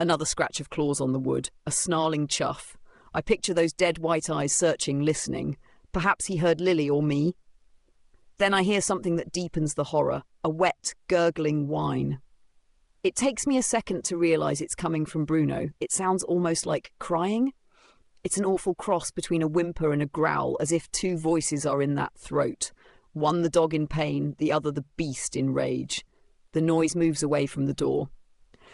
Speaker 3: Another scratch of claws on the wood, a snarling chuff. I picture those dead white eyes searching, listening. Perhaps he heard Lily or me. Then I hear something that deepens the horror, a wet, gurgling whine. It takes me a second to realise it's coming from Bruno. It sounds almost like crying. It's an awful cross between a whimper and a growl, as if 2 voices are in that throat. One the dog in pain, the other the beast in rage. The noise moves away from the door.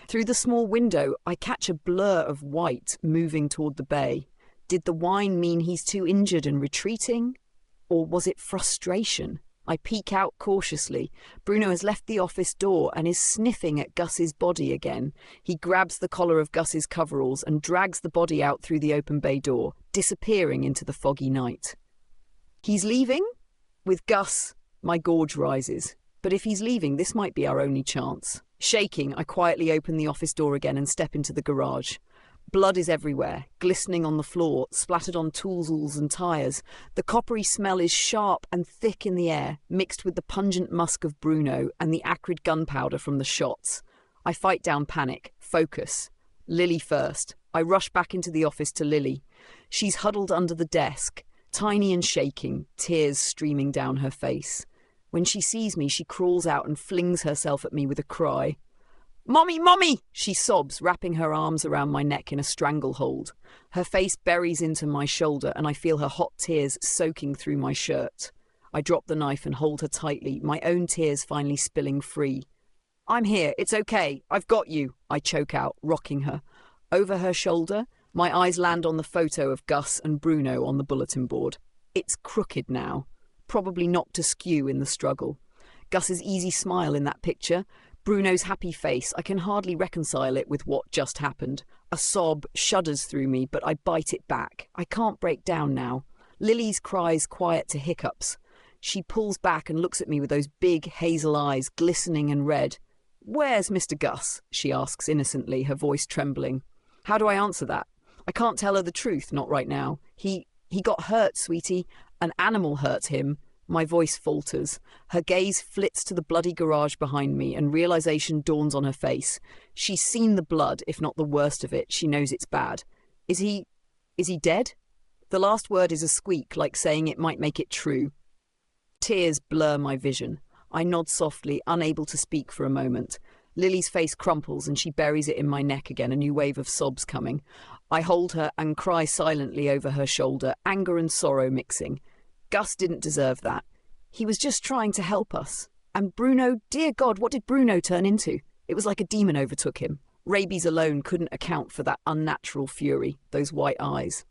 Speaker 3: Through the small window, I catch a blur of white moving toward the bay. Did the whine mean he's too injured and retreating? Or was it frustration? I peek out cautiously. Bruno has left the office door and is sniffing at Gus's body again. He grabs the collar of Gus's coveralls and drags the body out through the open bay door, disappearing into the foggy night. He's leaving? With Gus, my gorge rises. But if he's leaving, this might be our only chance. Shaking, I quietly open the office door again and step into the garage. Blood is everywhere, glistening on the floor, splattered on tools and tyres. The coppery smell is sharp and thick in the air, mixed with the pungent musk of Bruno and the acrid gunpowder from the shots. I fight down panic, focus. Lily first. I rush back into the office to Lily. She's huddled under the desk, tiny and shaking, tears streaming down her face. When she sees me, she crawls out and flings herself at me with a cry. "Mommy, Mommy!" she sobs, wrapping her arms around my neck in a stranglehold. Her face buries into my shoulder and I feel her hot tears soaking through my shirt. I drop the knife and hold her tightly, my own tears finally spilling free. "I'm here, it's okay, I've got you," I choke out, rocking her. Over her shoulder, my eyes land on the photo of Gus and Bruno on the bulletin board. It's crooked now. Probably knocked askew in the struggle. Gus's easy smile in that picture, Bruno's happy face, I can hardly reconcile it with what just happened. A sob shudders through me, but I bite it back. I can't break down now. Lily's cries quiet to hiccups. She pulls back and looks at me with those big hazel eyes, glistening and red. "Where's Mr. Gus?" she asks innocently, her voice trembling. How do I answer that? I can't tell her the truth, not right now. He got hurt, sweetie. An animal hurt him. My voice falters. Her gaze flits to the bloody garage behind me and realization dawns on her face. She's seen the blood, if not the worst of it. She knows it's bad. Is he dead? The last word is a squeak, like saying it might make it true. Tears blur my vision. I nod softly, unable to speak for a moment. Lily's face crumples and she buries it in my neck again, a new wave of sobs coming. I hold her and cry silently over her shoulder, anger and sorrow mixing. Gus didn't deserve that. He was just trying to help us. And Bruno, dear God, what did Bruno turn into? It was like a demon overtook him. Rabies alone couldn't account for that unnatural fury, those white eyes.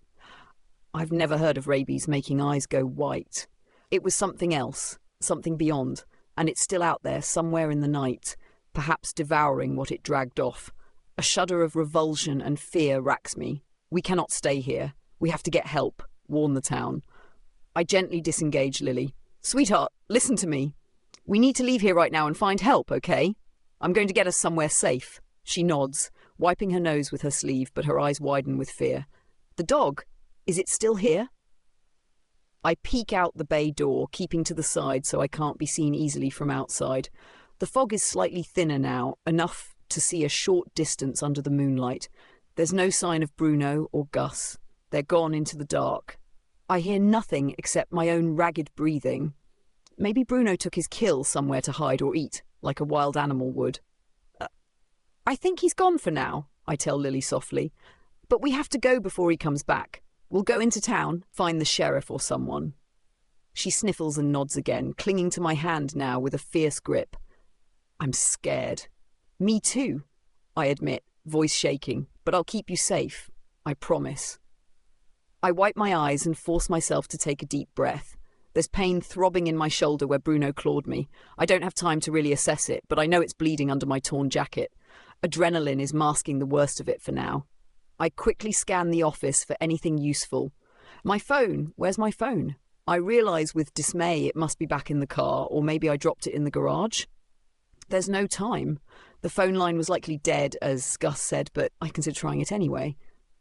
Speaker 3: I've never heard of rabies making eyes go white. It was something else, something beyond, and it's still out there somewhere in the night, perhaps devouring what it dragged off. A shudder of revulsion and fear racks me. We cannot stay here. We have to get help. Warn the town. I gently disengage Lily. Sweetheart, listen to me. We need to leave here right now and find help, okay? I'm going to get us somewhere safe. She nods, wiping her nose with her sleeve, but her eyes widen with fear. The dog, is it still here? I peek out the bay door, keeping to the side so I can't be seen easily from outside. The fog is slightly thinner now, enough to see a short distance under the moonlight. There's no sign of Bruno or Gus. They're gone into the dark. I hear nothing except my own ragged breathing. Maybe Bruno took his kill somewhere to hide or eat, like a wild animal would. I think he's gone for now, I tell Lily softly. But we have to go before he comes back. We'll go into town, find the sheriff or someone. She sniffles and nods again, clinging to my hand now with a fierce grip. I'm scared. Me too, I admit, voice shaking, but I'll keep you safe. I promise. I wipe my eyes and force myself to take a deep breath. There's pain throbbing in my shoulder where Bruno clawed me. I don't have time to really assess it, but I know it's bleeding under my torn jacket. Adrenaline is masking the worst of it for now. I quickly scan the office for anything useful. My phone, where's my phone? I realise with dismay it must be back in the car, or maybe I dropped it in the garage. There's no time. The phone line was likely dead, as Gus said, but I consider trying it anyway.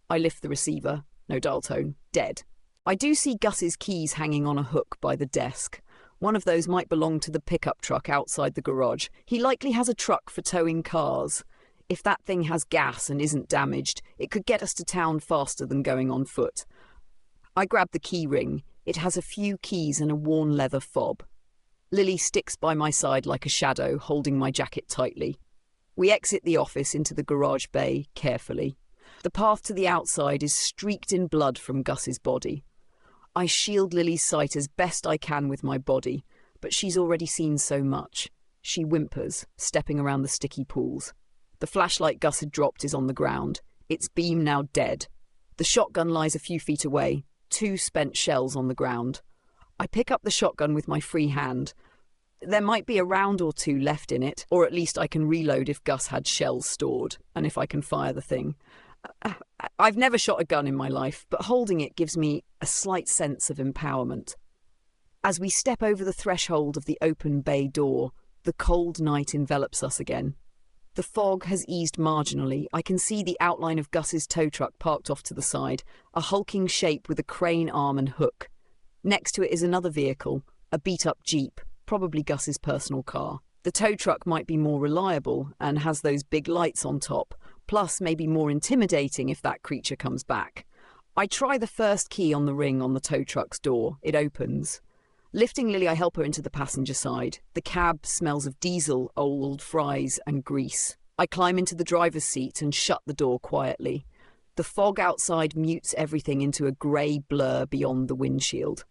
Speaker 3: I lift the receiver. No dial tone. Dead. I do see Gus's keys hanging on a hook by the desk. One of those might belong to the pickup truck outside the garage. He likely has a truck for towing cars. If that thing has gas and isn't damaged, it could get us to town faster than going on foot. I grab the key ring. It has a few keys and a worn leather fob. Lily sticks by my side like a shadow, holding my jacket tightly. We exit the office into the garage bay carefully. The path to the outside is streaked in blood from Gus's body. I shield Lily's sight as best I can with my body, but she's already seen so much. She whimpers, stepping around the sticky pools. The flashlight Gus had dropped is on the ground, its beam now dead. The shotgun lies a few feet away, 2 spent shells on the ground. I pick up the shotgun with my free hand. There might be a round or 2 left in it, or at least I can reload if Gus had shells stored, and if I can fire the thing. I've never shot a gun in my life, but holding it gives me a slight sense of empowerment. As we step over the threshold of the open bay door, the cold night envelops us again. The fog has eased marginally. I can see the outline of Gus's tow truck parked off to the side, a hulking shape with a crane arm and hook. Next to it is another vehicle, a beat-up Jeep, probably Gus's personal car. The tow truck might be more reliable and has those big lights on top, plus maybe more intimidating if that creature comes back. I try the first key on the ring on the tow truck's door. It opens. Lifting Lily, I help her into the passenger side. The cab smells of diesel, old fries and grease. I climb into the driver's seat and shut the door quietly. The fog outside mutes everything into a grey blur beyond the windshield.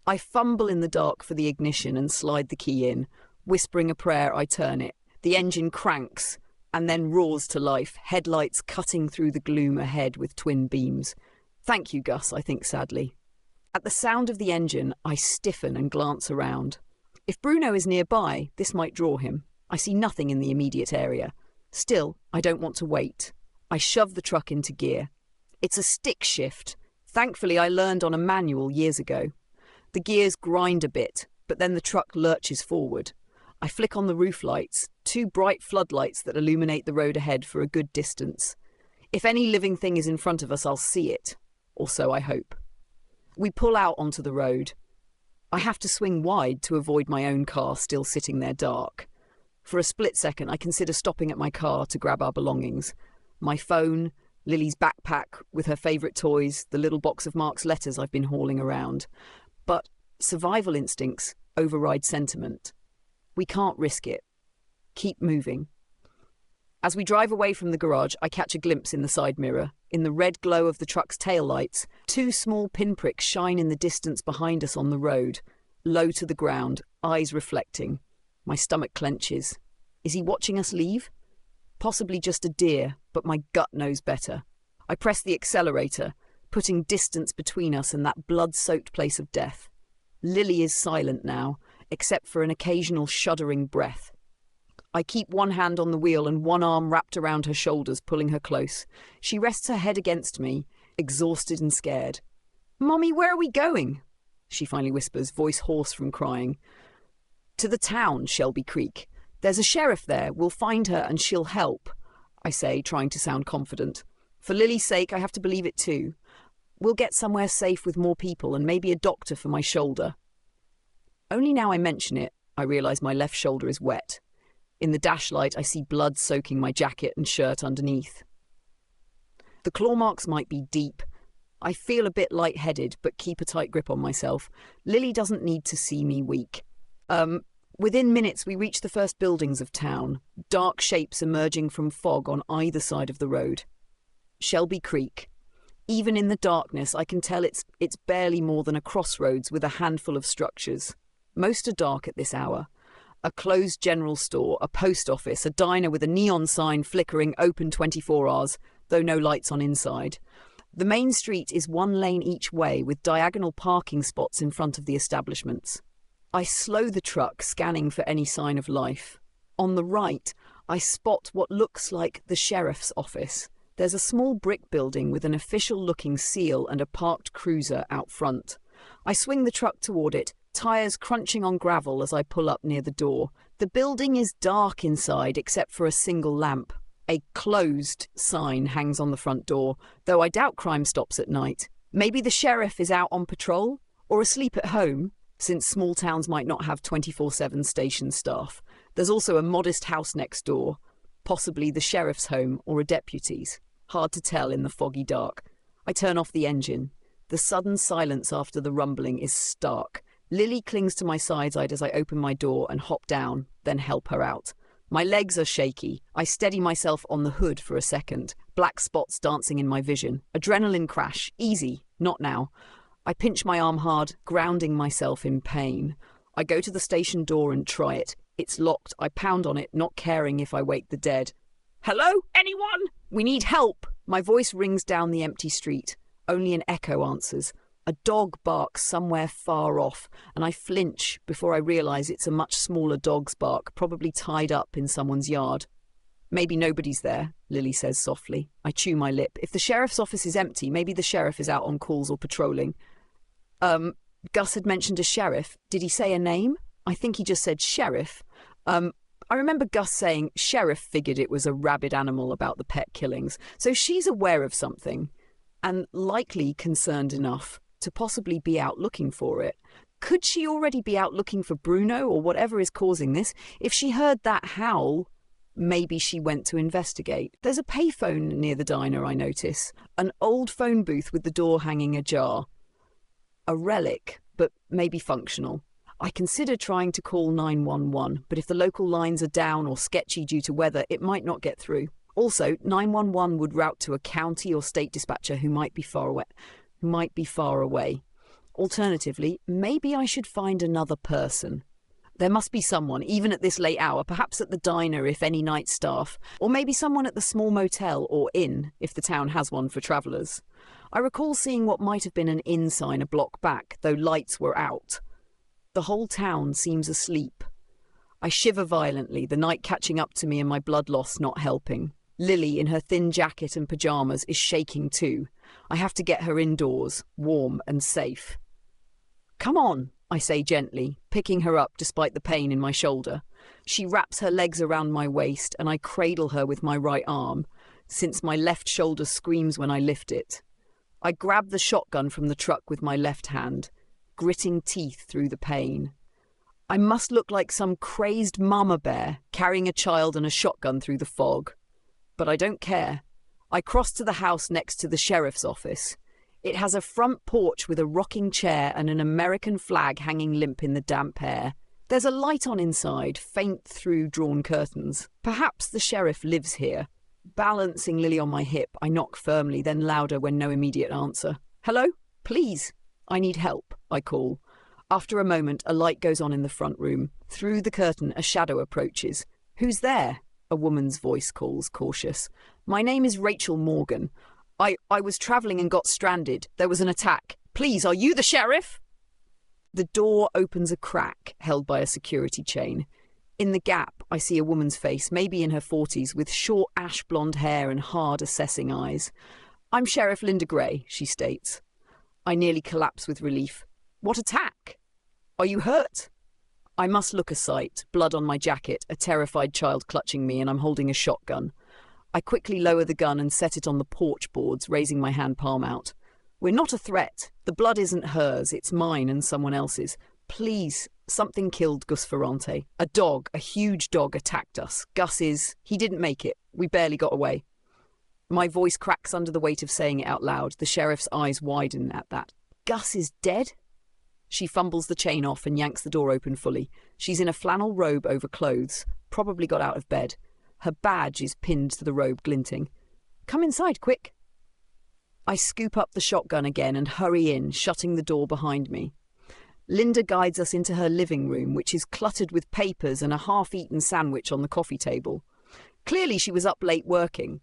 Speaker 3: I fumble in the dark for the ignition and slide the key in. Whispering a prayer, I turn it. The engine cranks and then roars to life, headlights cutting through the gloom ahead with twin beams. Thank you, Gus, I think sadly. At the sound of the engine, I stiffen and glance around. If Bruno is nearby, this might draw him. I see nothing in the immediate area. Still, I don't want to wait. I shove the truck into gear. It's a stick shift. Thankfully, I learned on a manual years ago. The gears grind a bit, but then the truck lurches forward. I flick on the roof lights, 2 bright floodlights that illuminate the road ahead for a good distance. If any living thing is in front of us, I'll see it. Or so I hope. We pull out onto the road. I have to swing wide to avoid my own car still sitting there dark. For a split second, I consider stopping at my car to grab our belongings. My phone, Lily's backpack with her favourite toys, the little box of Mark's letters I've been hauling around. But survival instincts override sentiment. We can't risk it. Keep moving. As we drive away from the garage, I catch a glimpse in the side mirror. In the red glow of the truck's taillights, 2 small pinpricks shine in the distance behind us on the road, low to the ground, eyes reflecting. My stomach clenches. Is he watching us leave? Possibly just a deer, but my gut knows better. I press the accelerator, putting distance between us and that blood-soaked place of death. Lily is silent now, except for an occasional shuddering breath. I keep one hand on the wheel and one arm wrapped around her shoulders, pulling her close. She rests her head against me, exhausted and scared. "Mommy, where are we going?" she finally whispers, voice hoarse from crying. "To the town, Shelby Creek. There's a sheriff there. We'll find her and she'll help," I say, trying to sound confident. For Lily's sake, I have to believe it too. We'll get somewhere safe with more people and maybe a doctor for my shoulder. Only now I mention it, I realise my left shoulder is wet. In the dashlight, I see blood soaking my jacket and shirt underneath. The claw marks might be deep. I feel a bit lightheaded, but keep a tight grip on myself. Lily doesn't need to see me weak. Within minutes, we reach the first buildings of town, dark shapes emerging from fog on either side of the road. Shelby Creek. Even in the darkness, I can tell it's barely more than a crossroads with a handful of structures. Most are dark at this hour. A closed general store, a post office, a diner with a neon sign flickering open 24 hours, though no lights on inside. The main street is one lane each way with diagonal parking spots in front of the establishments. I slow the truck, scanning for any sign of life. On the right, I spot what looks like the sheriff's office. There's a small brick building with an official-looking seal and a parked cruiser out front. I swing the truck toward it, tires crunching on gravel as I pull up near the door. The building is dark inside except for a single lamp. A closed sign hangs on the front door, though I doubt crime stops at night. Maybe the sheriff is out on patrol or asleep at home, since small towns might not have 24/7 station staff. There's also a modest house next door, possibly the sheriff's home or a deputy's. Hard to tell in the foggy dark. I turn off the engine. The sudden silence after the rumbling is stark. Lily clings to my side as I open my door and hop down, then help her out. My legs are shaky. I steady myself on the hood for a second, black spots dancing in my vision. Adrenaline crash. Easy. Not now. I pinch my arm hard, grounding myself in pain. I go to the station door and try it. It's locked. I pound on it, not caring if I wake the dead. "Hello? Anyone? We need help!" My voice rings down the empty street. Only an echo answers. A dog barks somewhere far off, and I flinch before I realise it's a much smaller dog's bark, probably tied up in someone's yard. "Maybe nobody's there," Lily says softly. I chew my lip. If the sheriff's office is empty, maybe the sheriff is out on calls or patrolling. Gus had mentioned a sheriff. Did he say a name? I think he just said sheriff. I remember Gus saying sheriff figured it was a rabid animal about the pet killings, so she's aware of something, and likely concerned enough to possibly be out looking for it. Could she already be out looking for Bruno or whatever is causing this? If she heard that howl, maybe she went to investigate. There's a payphone near the diner, I notice. An old phone booth with the door hanging ajar. A relic, but maybe functional. I consider trying to call 911, but if the local lines are down or sketchy due to weather, it might not get through. Also, 911 would route to a county or state dispatcher who might be far away. Alternatively, maybe I should find another person. There must be someone, even at this late hour, perhaps at the diner if any night staff, or maybe someone at the small motel or inn, if the town has one for travellers. I recall seeing what might have been an inn sign a block back, though lights were out. The whole town seems asleep. I shiver violently, the night catching up to me and my blood loss not helping. Lily, in her thin jacket and pyjamas, is shaking too. I have to get her indoors, warm and safe. "Come on," I say gently, picking her up despite the pain in my shoulder. She wraps her legs around my waist and I cradle her with my right arm, since my left shoulder screams when I lift it. I grab the shotgun from the truck with my left hand, gritting teeth through the pain. I must look like some crazed mama bear carrying a child and a shotgun through the fog. But I don't care. I cross to the house next to the sheriff's office. It has a front porch with a rocking chair and an American flag hanging limp in the damp air. There's a light on inside, faint through drawn curtains. Perhaps the sheriff lives here. Balancing Lily on my hip, I knock firmly, then louder when no immediate answer. "Hello? Please. I need help," I call. After a moment, a light goes on in the front room. Through the curtain, a shadow approaches. "Who's there?" A woman's voice calls, cautious. "My name is Rachel Morgan. I was travelling and got stranded. There was an attack. Please, are you the sheriff?" The door opens a crack held by a security chain. In the gap, I see a woman's face, maybe in her 40s, with short ash blonde hair and hard, assessing eyes. "I'm Sheriff Linda Gray," she states. I nearly collapse with relief. "What attack? Are you hurt?" I must look a sight, blood on my jacket, a terrified child clutching me, and I'm holding a shotgun. I quickly lower the gun and set it on the porch boards, raising my hand palm out. "We're not a threat. The blood isn't hers, it's mine and someone else's. Please, something killed Gus Ferrante. A dog, a huge dog, attacked us. He didn't make it. We barely got away." My voice cracks under the weight of saying it out loud. The sheriff's eyes widen at that. "Gus is dead?" She fumbles the chain off and yanks the door open fully. She's in a flannel robe over clothes, probably got out of bed. Her badge is pinned to the robe, glinting. "Come inside, quick." I scoop up the shotgun again and hurry in, shutting the door behind me. Linda guides us into her living room, which is cluttered with papers and a half-eaten sandwich on the coffee table. Clearly she was up late working.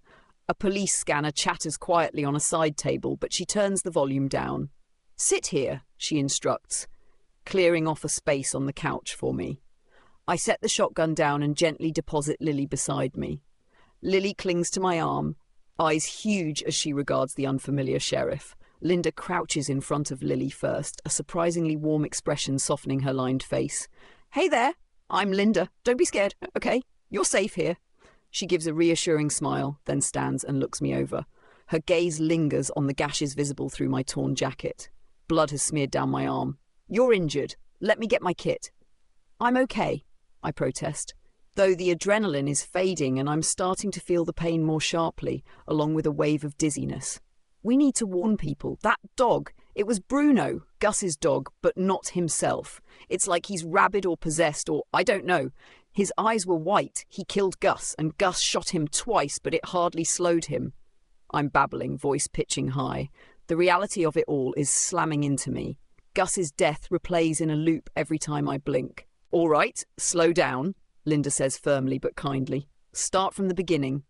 Speaker 3: A police scanner chatters quietly on a side table, but she turns the volume down. "Sit here," she instructs, clearing off a space on the couch for me. I set the shotgun down and gently deposit Lily beside me. Lily clings to my arm, eyes huge as she regards the unfamiliar sheriff. Linda crouches in front of Lily first, a surprisingly warm expression softening her lined face. "Hey there, I'm Linda. Don't be scared, okay? You're safe here." She gives a reassuring smile, then stands and looks me over. Her gaze lingers on the gashes visible through my torn jacket. Blood has smeared down my arm. "You're injured. Let me get my kit." "I'm okay," I protest, though the adrenaline is fading and I'm starting to feel the pain more sharply, along with a wave of dizziness. "We need to warn people. That dog, it was Bruno, Gus's dog, but not himself. It's like he's rabid or possessed or I don't know. His eyes were white. He killed Gus, and Gus shot him twice, but it hardly slowed him." I'm babbling, voice pitching high. The reality of it all is slamming into me. Gus's death replays in a loop every time I blink. "All right, slow down," Linda says firmly but kindly. "Start from the beginning."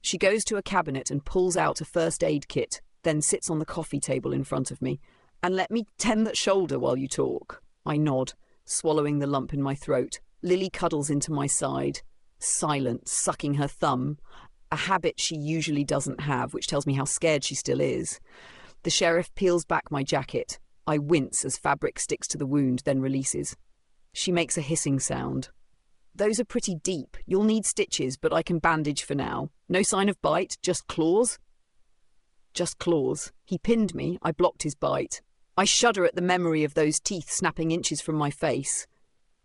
Speaker 3: She goes to a cabinet and pulls out a first aid kit, then sits on the coffee table in front of me. "And let me tend that shoulder while you talk." I nod, swallowing the lump in my throat. Lily cuddles into my side, silent, sucking her thumb, a habit she usually doesn't have, which tells me how scared she still is. The sheriff peels back my jacket. I wince as fabric sticks to the wound, then releases. She makes a hissing sound. "Those are pretty deep. You'll need stitches, but I can bandage for now. No sign of bite, just claws?" "Just claws. He pinned me. I blocked his bite." I shudder at the memory of those teeth snapping inches from my face.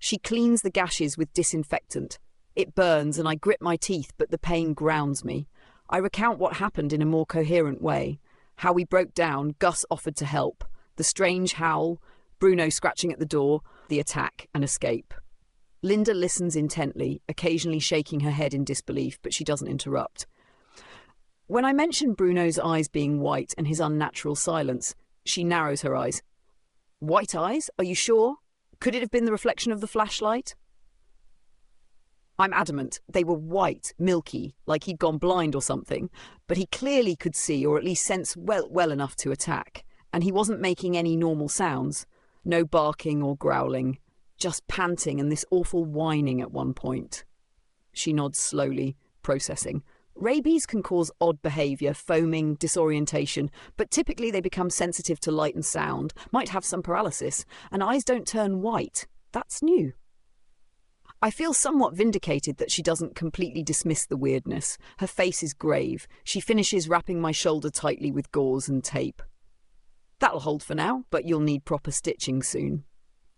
Speaker 3: She cleans the gashes with disinfectant. It burns and I grip my teeth, but the pain grounds me. I recount what happened in a more coherent way. How we broke down, Gus offered to help. The strange howl, Bruno scratching at the door, the attack and escape. Linda listens intently, occasionally shaking her head in disbelief, but she doesn't interrupt. When I mention Bruno's eyes being white and his unnatural silence, she narrows her eyes. "White eyes? Are you sure? Could it have been the reflection of the flashlight?" I'm adamant. They were white, milky, like he'd gone blind or something, but he clearly could see or at least sense well enough to attack, and he wasn't making any normal sounds. No barking or growling, just panting and this awful whining at one point. She nods slowly, processing. "Rabies can cause odd behaviour, foaming, disorientation, but typically they become sensitive to light and sound, might have some paralysis, and eyes don't turn white. That's new." I feel somewhat vindicated that she doesn't completely dismiss the weirdness. Her face is grave. She finishes wrapping my shoulder tightly with gauze and tape. "That'll hold for now, but you'll need proper stitching soon."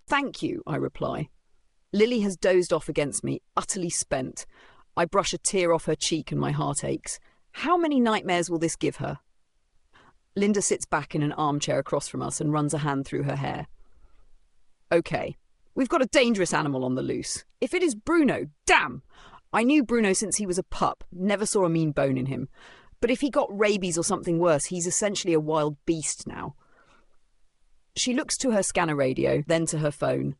Speaker 3: "Thank you," I reply. Lily has dozed off against me, utterly spent. I brush a tear off her cheek and my heart aches. How many nightmares will this give her? Linda sits back in an armchair across from us and runs a hand through her hair. "Okay, we've got a dangerous animal on the loose. If it is Bruno, damn! I knew Bruno since he was a pup, never saw a mean bone in him. But if he got rabies or something worse, he's essentially a wild beast now." She looks to her scanner radio, then to her phone.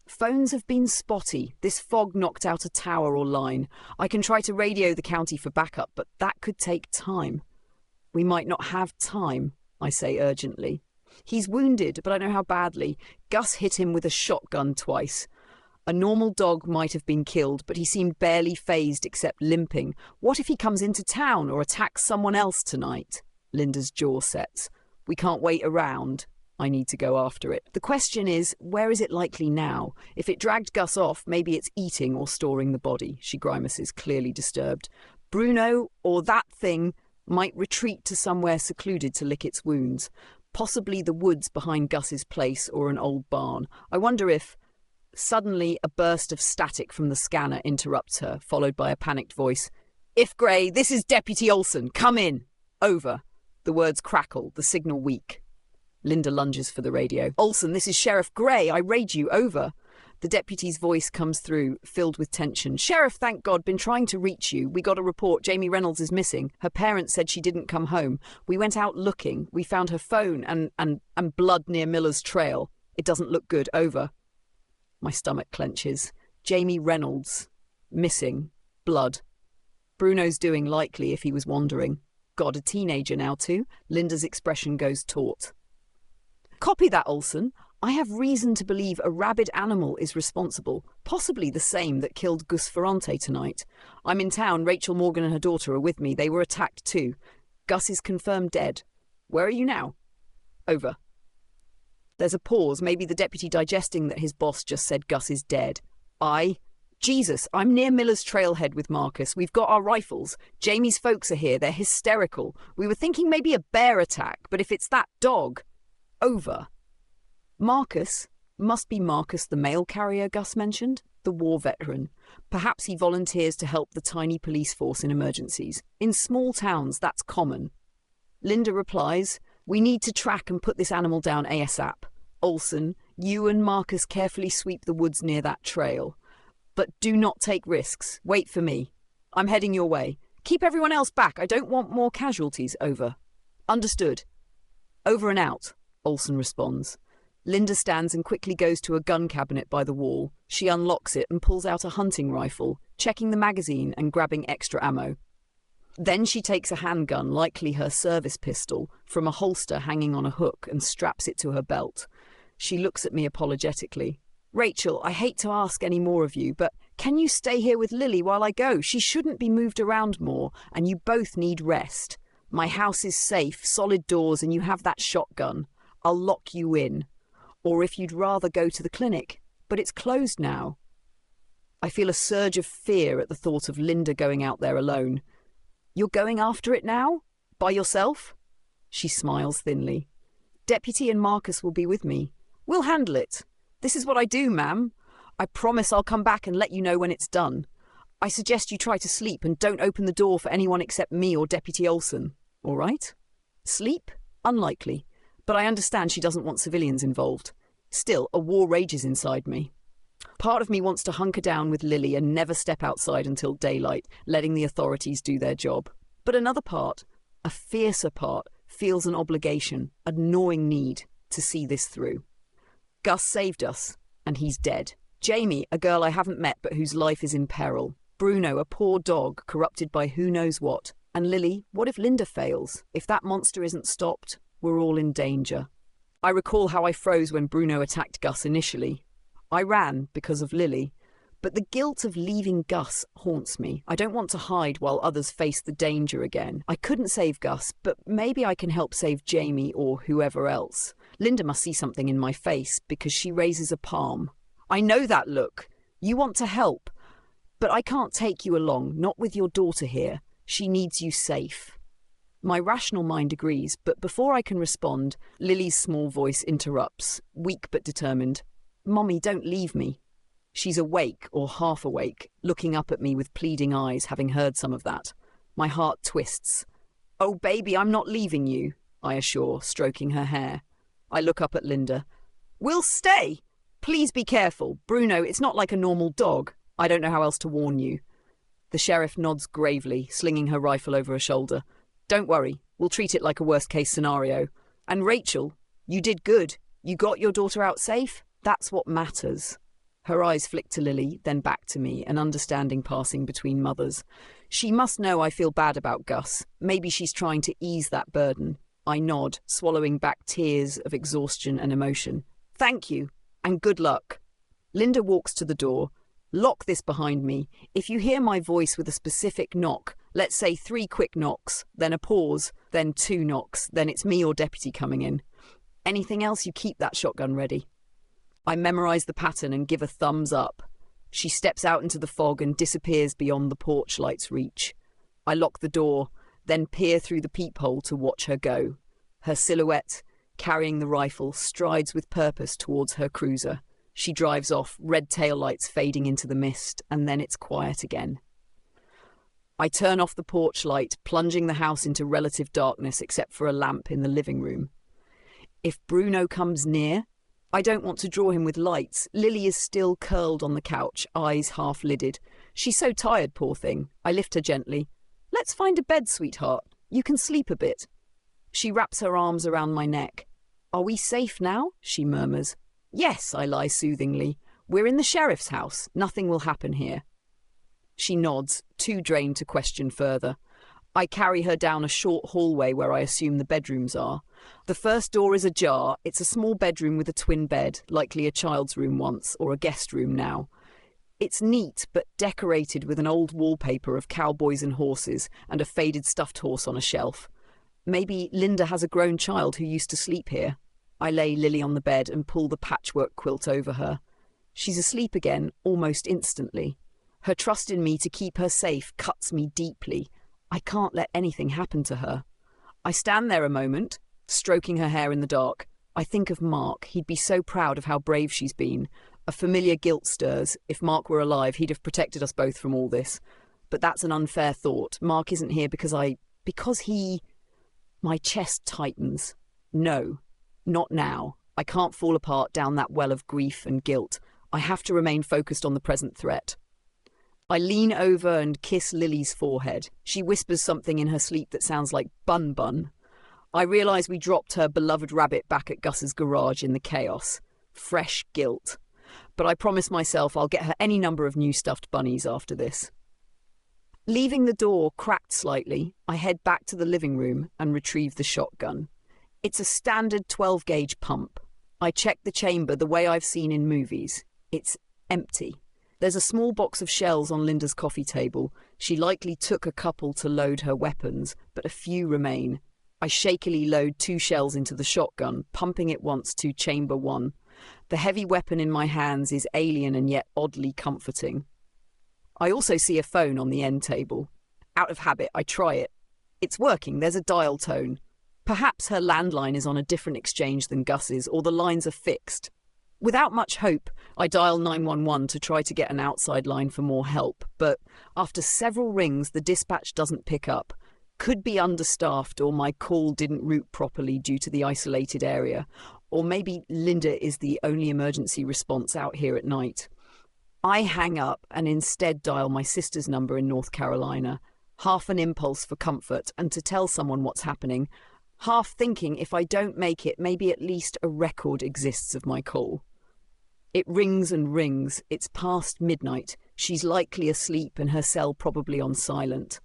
Speaker 3: "Phones have been spotty. This fog knocked out a tower or line. I can try to radio the county for backup, but that could take time." "We might not have time," I say urgently. "He's wounded, but I know how badly. Gus hit him with a shotgun twice." A normal dog might have been killed, but he seemed barely fazed except limping. What if he comes into town or attacks someone else tonight? Linda's jaw sets. We can't wait around. I need to go after it. The question is, where is it likely now? If it dragged Gus off, maybe it's eating or storing the body. She grimaces, clearly disturbed. Bruno, or that thing, might retreat to somewhere secluded to lick its wounds. Possibly the woods behind Gus's place or an old barn. I wonder if... Suddenly, a burst of static from the scanner interrupts her, followed by a panicked voice. If Gray, this is Deputy Olson. Come in. Over. The words crackle, the signal weak. Linda lunges for the radio. Olson, this is Sheriff Gray. I raid you. Over. The deputy's voice comes through, filled with tension. Sheriff, thank God, been trying to reach you. We got a report Jamie Reynolds is missing. Her parents said she didn't come home. We went out looking. We found her phone and blood near Miller's trail. It doesn't look good. Over. My stomach clenches. Jamie Reynolds. Missing. Blood. Bruno's doing likely if he was wandering. God, a teenager now too. Linda's expression goes taut. Copy that, Olson. I have reason to believe a rabid animal is responsible, possibly the same that killed Gus Ferrante tonight. I'm in town. Rachel Morgan and her daughter are with me. They were attacked too. Gus is confirmed dead. Where are you now? Over. There's a pause, maybe the deputy digesting that his boss just said Gus is dead. Jesus, I'm near Miller's trailhead with Marcus. We've got our rifles. Jamie's folks are here. They're hysterical. We were thinking maybe a bear attack, but if it's that dog... Over. Marcus? Must be Marcus, the mail carrier Gus mentioned? The war veteran. Perhaps he volunteers to help the tiny police force in emergencies. In small towns, that's common. Linda replies, we need to track and put this animal down ASAP. Olson, you and Marcus carefully sweep the woods near that trail. But do not take risks. Wait for me. I'm heading your way. Keep everyone else back. I don't want more casualties. Over. Understood. Over and out. Olson responds. Linda stands and quickly goes to a gun cabinet by the wall. She unlocks it and pulls out a hunting rifle, checking the magazine and grabbing extra ammo. Then she takes a handgun, likely her service pistol, from a holster hanging on a hook and straps it to her belt. She looks at me apologetically. Rachel, I hate to ask any more of you, but can you stay here with Lily while I go? She shouldn't be moved around more, and you both need rest. My house is safe, solid doors, and you have that shotgun. I'll lock you in. Or if you'd rather go to the clinic, but it's closed now. I feel a surge of fear at the thought of Linda going out there alone. You're going after it now? By yourself? She smiles thinly. Deputy and Marcus will be with me. We'll handle it. This is what I do, ma'am. I promise I'll come back and let you know when it's done. I suggest you try to sleep and don't open the door for anyone except me or Deputy Olson. All right? Sleep? Unlikely. But I understand she doesn't want civilians involved. Still, a war rages inside me. Part of me wants to hunker down with Lily and never step outside until daylight, letting the authorities do their job. But another part, a fiercer part, feels an obligation, a gnawing need to see this through. Gus saved us, and he's dead. Jamie, a girl I haven't met but whose life is in peril. Bruno, a poor dog corrupted by who knows what. And Lily, what if Linda fails? If that monster isn't stopped, we're all in danger. I recall how I froze when Bruno attacked Gus initially. I ran because of Lily, but the guilt of leaving Gus haunts me. I don't want to hide while others face the danger again. I couldn't save Gus, but maybe I can help save Jamie or whoever else. Linda must see something in my face because she raises a palm. I know that look. You want to help, but I can't take you along, not with your daughter here. She needs you safe. My rational mind agrees, but before I can respond, Lily's small voice interrupts, weak but determined. Mommy, don't leave me. She's awake, or half awake, looking up at me with pleading eyes, having heard some of that. My heart twists. Oh, baby, I'm not leaving you, I assure, stroking her hair. I look up at Linda. We'll stay. Please be careful. Bruno, it's not like a normal dog. I don't know how else to warn you. The sheriff nods gravely, slinging her rifle over her shoulder. Don't worry, we'll treat it like a worst-case scenario. And Rachel, you did good. You got your daughter out safe? That's what matters. Her eyes flick to Lily, then back to me, an understanding passing between mothers. She must know I feel bad about Gus. Maybe she's trying to ease that burden. I nod, swallowing back tears of exhaustion and emotion. Thank you, and good luck. Linda walks to the door. Lock this behind me. If you hear my voice with a specific knock, let's say 3 quick knocks, then a pause, then 2 knocks, then it's me or deputy coming in. Anything else, you keep that shotgun ready. I memorize the pattern and give a thumbs up. She steps out into the fog and disappears beyond the porch light's reach. I lock the door, then peer through the peephole to watch her go. Her silhouette, carrying the rifle, strides with purpose towards her cruiser. She drives off, red taillights fading into the mist, and then it's quiet again. I turn off the porch light, plunging the house into relative darkness except for a lamp in the living room. If Bruno comes near, I don't want to draw him with lights. Lily is still curled on the couch, eyes half-lidded. She's so tired, poor thing. I lift her gently. Let's find a bed, sweetheart. You can sleep a bit. She wraps her arms around my neck. Are we safe now? She murmurs. Yes, I lie soothingly. We're in the sheriff's house. Nothing will happen here. She nods, too drained to question further. I carry her down a short hallway where I assume the bedrooms are. The first door is ajar. It's a small bedroom with a twin bed, likely a child's room once, or a guest room now. It's neat, but decorated with an old wallpaper of cowboys and horses and a faded stuffed horse on a shelf. Maybe Linda has a grown child who used to sleep here. I lay Lily on the bed and pull the patchwork quilt over her. She's asleep again, almost instantly. Her trust in me to keep her safe cuts me deeply. I can't let anything happen to her. I stand there a moment, stroking her hair in the dark. I think of Mark. He'd be so proud of how brave she's been. A familiar guilt stirs. If Mark were alive, he'd have protected us both from all this. But that's an unfair thought. Mark isn't here because he... My chest tightens. No, not now. I can't fall apart down that well of grief and guilt. I have to remain focused on the present threat. I lean over and kiss Lily's forehead. She whispers something in her sleep that sounds like bun bun. I realise we dropped her beloved rabbit back at Gus's garage in the chaos. Fresh guilt. But I promise myself I'll get her any number of new stuffed bunnies after this. Leaving the door cracked slightly, I head back to the living room and retrieve the shotgun. It's a standard 12-gauge pump. I check the chamber the way I've seen in movies. It's empty. There's a small box of shells on Linda's coffee table. She likely took a couple to load her weapons, but a few remain. I shakily load 2 shells into the shotgun, pumping it once to chamber 1. The heavy weapon in my hands is alien and yet oddly comforting. I also see a phone on the end table. Out of habit, I try it. It's working, there's a dial tone. Perhaps her landline is on a different exchange than Gus's, or the lines are fixed. Without much hope, I dial 911 to try to get an outside line for more help, but after several rings, the dispatch doesn't pick up. Could be understaffed, or my call didn't route properly due to the isolated area, or maybe Linda is the only emergency response out here at night. I hang up and instead dial my sister's number in North Carolina, half an impulse for comfort and to tell someone what's happening, half thinking if I don't make it, maybe at least a record exists of my call. It rings and rings. It's past midnight. She's likely asleep and her cell probably on silent.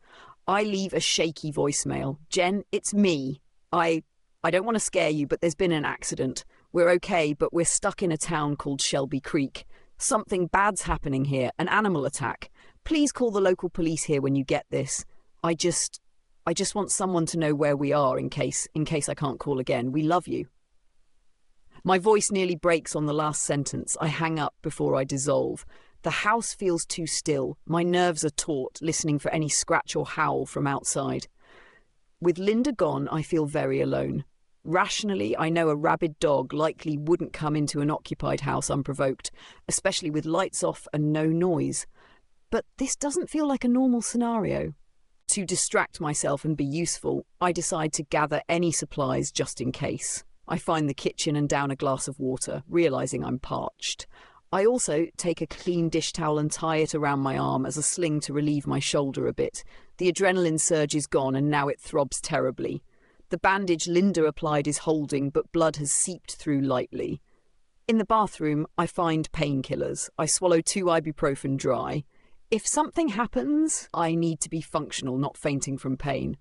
Speaker 3: I leave a shaky voicemail. Jen, it's me. I don't want to scare you, but there's been an accident. We're okay, but we're stuck in a town called Shelby Creek. Something bad's happening here, an animal attack. Please call the local police here when you get this. I just want someone to know where we are in case I can't call again. We love you. My voice nearly breaks on the last sentence. I hang up before I dissolve. The house feels too still. My nerves are taut, listening for any scratch or howl from outside. With Linda gone, I feel very alone. Rationally, I know a rabid dog likely wouldn't come into an occupied house unprovoked, especially with lights off and no noise. But this doesn't feel like a normal scenario. To distract myself and be useful, I decide to gather any supplies just in case. I find the kitchen and down a glass of water, realising I'm parched. I also take a clean dish towel and tie it around my arm as a sling to relieve my shoulder a bit. The adrenaline surge is gone and now it throbs terribly. The bandage Linda applied is holding, but blood has seeped through lightly. In the bathroom, I find painkillers. I swallow 2 ibuprofen dry. If something happens, I need to be functional, not fainting from pain.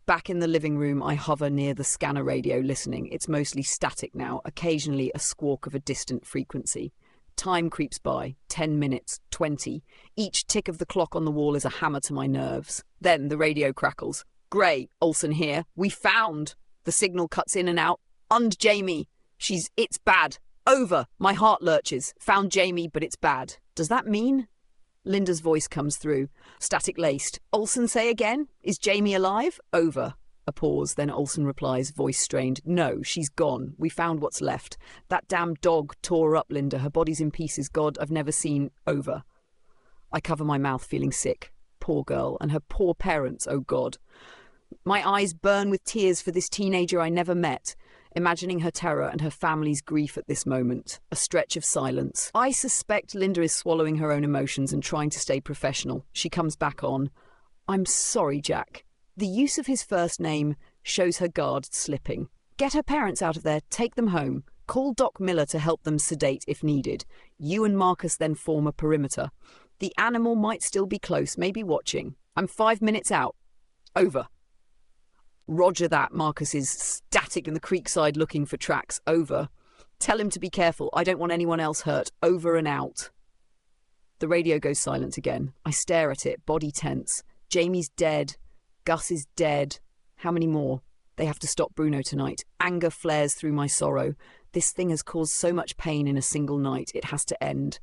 Speaker 3: Back in the living room, I hover near the scanner radio listening. It's mostly static now, occasionally a squawk of a distant frequency. Time creeps by, 10 minutes, 20. Each tick of the clock on the wall is a hammer to my nerves. Then the radio crackles. Gray, Olsen here. We found. The signal cuts in and out. Und Jamie. It's bad. Over. My heart lurches. Found Jamie, but it's bad. Does that mean? Linda's voice comes through. Static laced. Olsen, say again? Is Jamie alive? Over. A pause, then Olsen replies, voice strained. No, she's gone. We found what's left. That damn dog tore her up, Linda. Her body's in pieces. God, I've never seen. Over. I cover my mouth, feeling sick. Poor girl, and her poor parents, oh God. My eyes burn with tears for this teenager I never met, imagining her terror and her family's grief at this moment. A stretch of silence. I suspect Linda is swallowing her own emotions and trying to stay professional. She comes back on. I'm sorry, Jack. The use of his first name shows her guard slipping. Get her parents out of there, take them home. Call Doc Miller to help them sedate if needed. You and Marcus then form a perimeter. The animal might still be close, maybe watching. I'm 5 minutes out. Over. Roger that. Marcus is static in the creekside looking for tracks. Over. Tell him to be careful. I don't want anyone else hurt. Over and out. The radio goes silent again. I stare at it, body tense. Jamie's dead. Gus is dead. How many more? They have to stop Bruno tonight. Anger flares through my sorrow. This thing has caused so much pain in a single night. It has to end.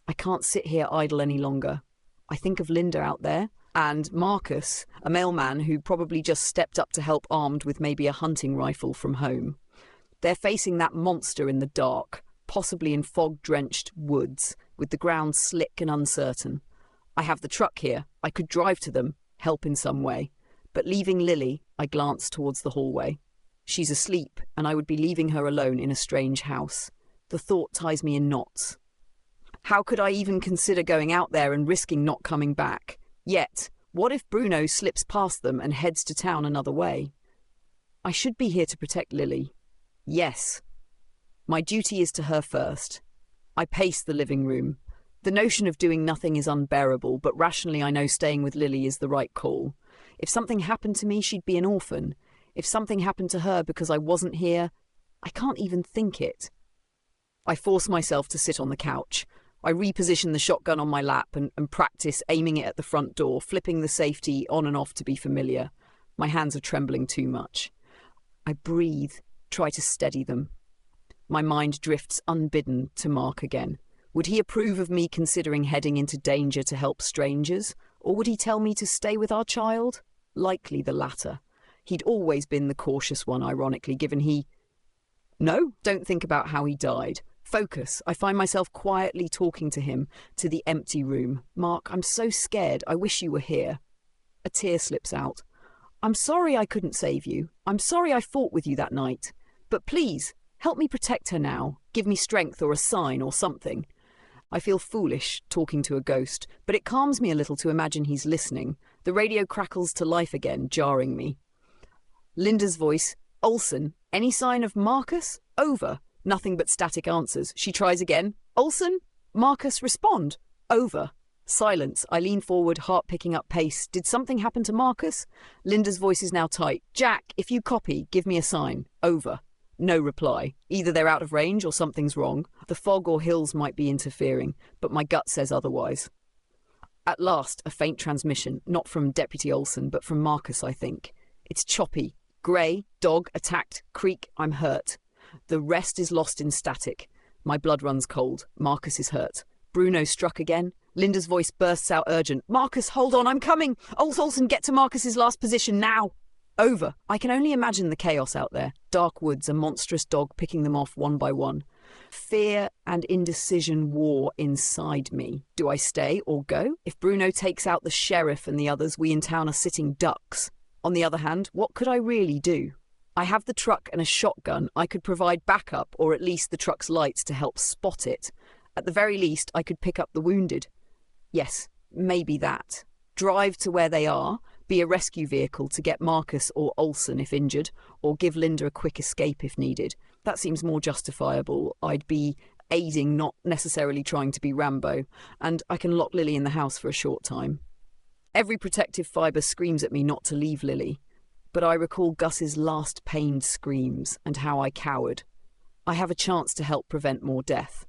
Speaker 3: I can't sit here idle any longer. I think of Linda out there, and Marcus, a mailman who probably just stepped up to help armed with maybe a hunting rifle from home. They're facing that monster in the dark, possibly in fog-drenched woods, with the ground slick and uncertain. I have the truck here. I could drive to them, help in some way. But leaving Lily, I glance towards the hallway. She's asleep, and I would be leaving her alone in a strange house. The thought ties me in knots. How could I even consider going out there and risking not coming back? Yet, what if Bruno slips past them and heads to town another way? I should be here to protect Lily. Yes. My duty is to her first. I pace the living room. The notion of doing nothing is unbearable, but rationally I know staying with Lily is the right call. If something happened to me, she'd be an orphan. If something happened to her because I wasn't here, I can't even think it. I force myself to sit on the couch. I reposition the shotgun on my lap and practice aiming it at the front door, flipping the safety on and off to be familiar. My hands are trembling too much. I breathe, try to steady them. My mind drifts unbidden to Mark again. Would he approve of me considering heading into danger to help strangers? Or would he tell me to stay with our child? Likely the latter. He'd always been the cautious one, ironically, given he... No, don't think about how he died. Focus. I find myself quietly talking to him, to the empty room. Mark, I'm so scared. I wish you were here. A tear slips out. I'm sorry I couldn't save you. I'm sorry I fought with you that night. But please, help me protect her now. Give me strength or a sign or something. I feel foolish talking to a ghost, but it calms me a little to imagine he's listening. The radio crackles to life again, jarring me. Linda's voice. Olsen, any sign of Marcus? Over. Nothing but static answers. She tries again. Olsen? Marcus, respond. Over. Silence. I lean forward, heart picking up pace. Did something happen to Marcus? Linda's voice is now tight. Jack, if you copy, give me a sign. Over. No reply. Either they're out of range or something's wrong. The fog or hills might be interfering, but my gut says otherwise. At last, a faint transmission, not from Deputy Olsen, but from Marcus, I think. It's choppy. Grey, dog, attacked, creek, I'm hurt. The rest is lost in static. My blood runs cold. Marcus is hurt. Bruno struck again. Linda's voice bursts out urgent. Marcus, hold on, I'm coming! Olsen, get to Marcus's last position now! Over. I can only imagine the chaos out there. Dark woods, a monstrous dog picking them off one by one. Fear and indecision war inside me. Do I stay or go? If Bruno takes out the sheriff and the others, we in town are sitting ducks. On the other hand, what could I really do? I have the truck and a shotgun. I could provide backup, or at least the truck's lights to help spot it. At the very least, I could pick up the wounded. Yes, maybe that. Drive to where they are, be a rescue vehicle to get Marcus or Olsen if injured, or give Linda a quick escape if needed. That seems more justifiable. I'd be aiding, not necessarily trying to be Rambo, and I can lock Lily in the house for a short time. Every protective fibre screams at me not to leave Lily, but I recall Gus's last pained screams and how I cowered. I have a chance to help prevent more death.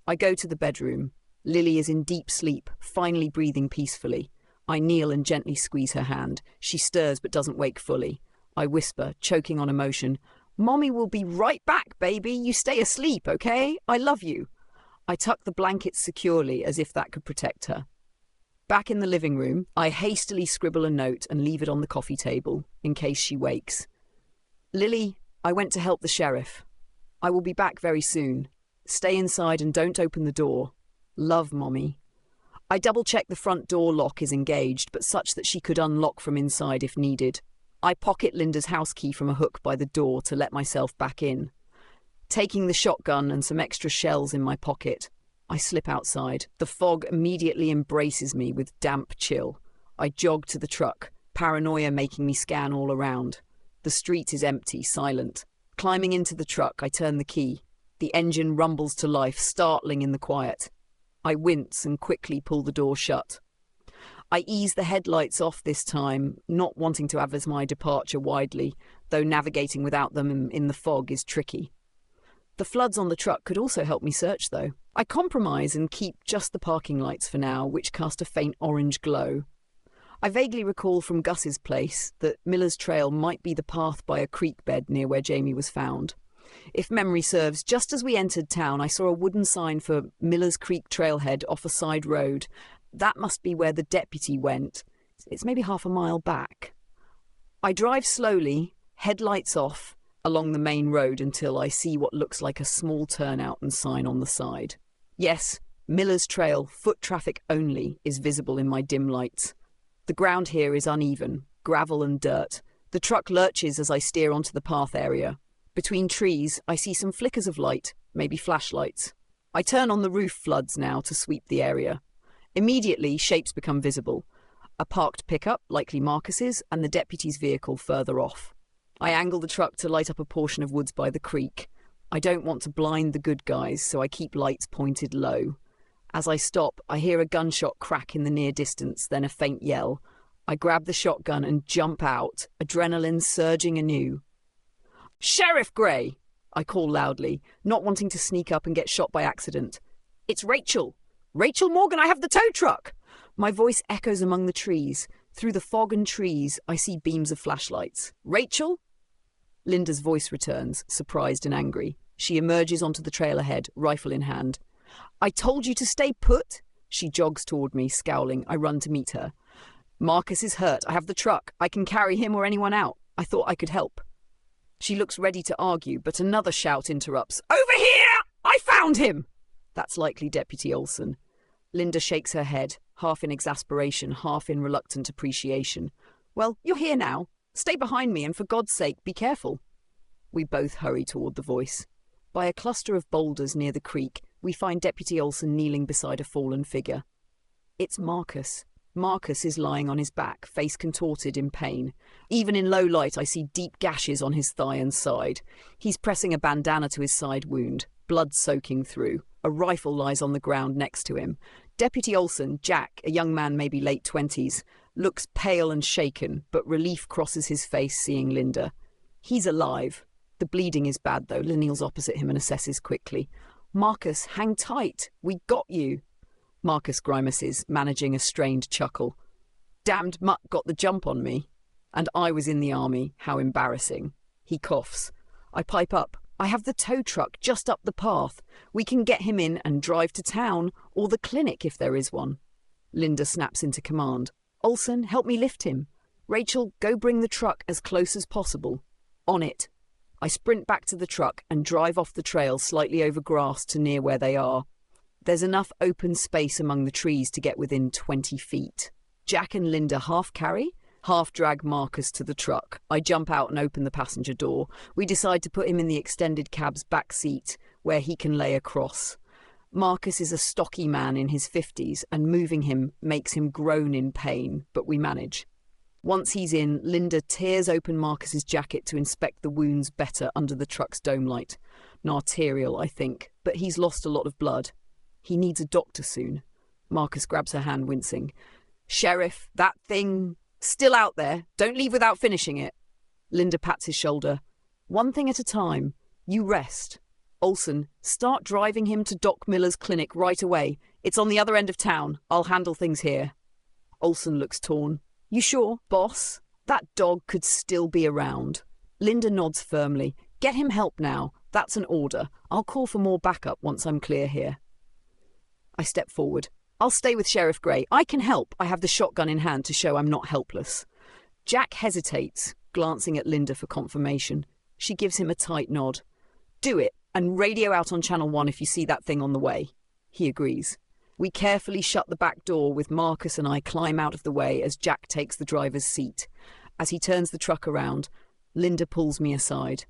Speaker 3: I go to the bedroom. Lily is in deep sleep, finally breathing peacefully. I kneel and gently squeeze her hand. She stirs but doesn't wake fully. I whisper, choking on emotion, "Mommy will be right back, baby. You stay asleep, okay? I love you." I tuck the blankets securely as if that could protect her. Back in the living room, I hastily scribble a note and leave it on the coffee table, in case she wakes. "Lily, I went to help the sheriff. I will be back very soon. Stay inside and don't open the door. Love, Mommy." I double-check the front door lock is engaged, but such that she could unlock from inside if needed. I pocket Linda's house key from a hook by the door to let myself back in. Taking the shotgun and some extra shells in my pocket, I slip outside. The fog immediately embraces me with damp chill. I jog to the truck, paranoia making me scan all around. The street is empty, silent. Climbing into the truck, I turn the key. The engine rumbles to life, startling in the quiet. I wince and quickly pull the door shut. I ease the headlights off this time, not wanting to advertise my departure widely, though navigating without them in the fog is tricky. The floods on the truck could also help me search, though. I compromise and keep just the parking lights for now, which cast a faint orange glow. I vaguely recall from Gus's place that Miller's Trail might be the path by a creek bed near where Jamie was found. If memory serves, just as we entered town, I saw a wooden sign for Miller's Creek Trailhead off a side road. That must be where the deputy went. It's maybe half a mile back. I drive slowly, headlights off, along the main road until I see what looks like a small turnout and sign on the side. Yes, Miller's Trail, foot traffic only, is visible in my dim lights. The ground here is uneven, gravel and dirt. The truck lurches as I steer onto the path area. Between trees, I see some flickers of light, maybe flashlights. I turn on the roof floods now to sweep the area. Immediately, shapes become visible. A parked pickup, likely Marcus's, and the deputy's vehicle further off. I angle the truck to light up a portion of woods by the creek. I don't want to blind the good guys, so I keep lights pointed low. As I stop, I hear a gunshot crack in the near distance, then a faint yell. I grab the shotgun and jump out, adrenaline surging anew. "Sheriff Gray!" I call loudly, not wanting to sneak up and get shot by accident. "It's Rachel! Rachel Morgan, I have the tow truck!" My voice echoes among the trees. Through the fog and trees, I see beams of flashlights. "Rachel?" Linda's voice returns, surprised and angry. She emerges onto the trail ahead, rifle in hand. "I told you to stay put." She jogs toward me, scowling. I run to meet her. "Marcus is hurt. I have the truck. I can carry him or anyone out. I thought I could help." She looks ready to argue, but another shout interrupts. "Over here! I found him!" That's likely Deputy Olson. Linda shakes her head, half in exasperation, half in reluctant appreciation. "Well, you're here now. Stay behind me and for God's sake, be careful." We both hurry toward the voice. By a cluster of boulders near the creek, we find Deputy Olson kneeling beside a fallen figure. It's Marcus. Marcus is lying on his back, face contorted in pain. Even in low light, I see deep gashes on his thigh and side. He's pressing a bandana to his side wound, blood soaking through. A rifle lies on the ground next to him. Deputy Olson, Jack, a young man maybe late 20s, looks pale and shaken, but relief crosses his face seeing Linda. He's alive. The bleeding is bad, though. Linda kneels opposite him and assesses quickly. "Marcus, hang tight. We got you." Marcus grimaces, managing a strained chuckle. "Damned mutt got the jump on me. And I was in the army. How embarrassing." He coughs. I pipe up. "I have the tow truck just up the path. We can get him in and drive to town, or the clinic if there is one." Linda snaps into command. "Olson, help me lift him. Rachel, go bring the truck as close as possible." On it. I sprint back to the truck and drive off the trail slightly over grass to near where they are. There's enough open space among the trees to get within 20 feet. Jack and Linda half carry, half drag Marcus to the truck. I jump out and open the passenger door. We decide to put him in the extended cab's back seat, where he can lay across. Marcus is a stocky man in his 50s, and moving him makes him groan in pain, but we manage. Once he's in, Linda tears open Marcus's jacket to inspect the wounds better under the truck's dome light. An arterial, I think, but he's lost a lot of blood. He needs a doctor soon. Marcus grabs her hand, wincing. "Sheriff, that thing... still out there. Don't leave without finishing it." Linda pats his shoulder. "One thing at a time. You rest. Olson, start driving him to Doc Miller's clinic right away. It's on the other end of town. I'll handle things here. Olson looks torn. You sure, boss? That dog could still be around. Linda nods firmly. Get him help now. That's an order. I'll call for more backup once I'm clear here. I step forward. I'll stay with Sheriff Gray. I can help. I have the shotgun in hand to show I'm not helpless. Jack hesitates, glancing at Linda for confirmation. She gives him a tight nod. Do it, and radio out on Channel 1 if you see that thing on the way. He agrees. We carefully shut the back door with Marcus and I climb out of the way as Jack takes the driver's seat. As he turns the truck around, Linda pulls me aside.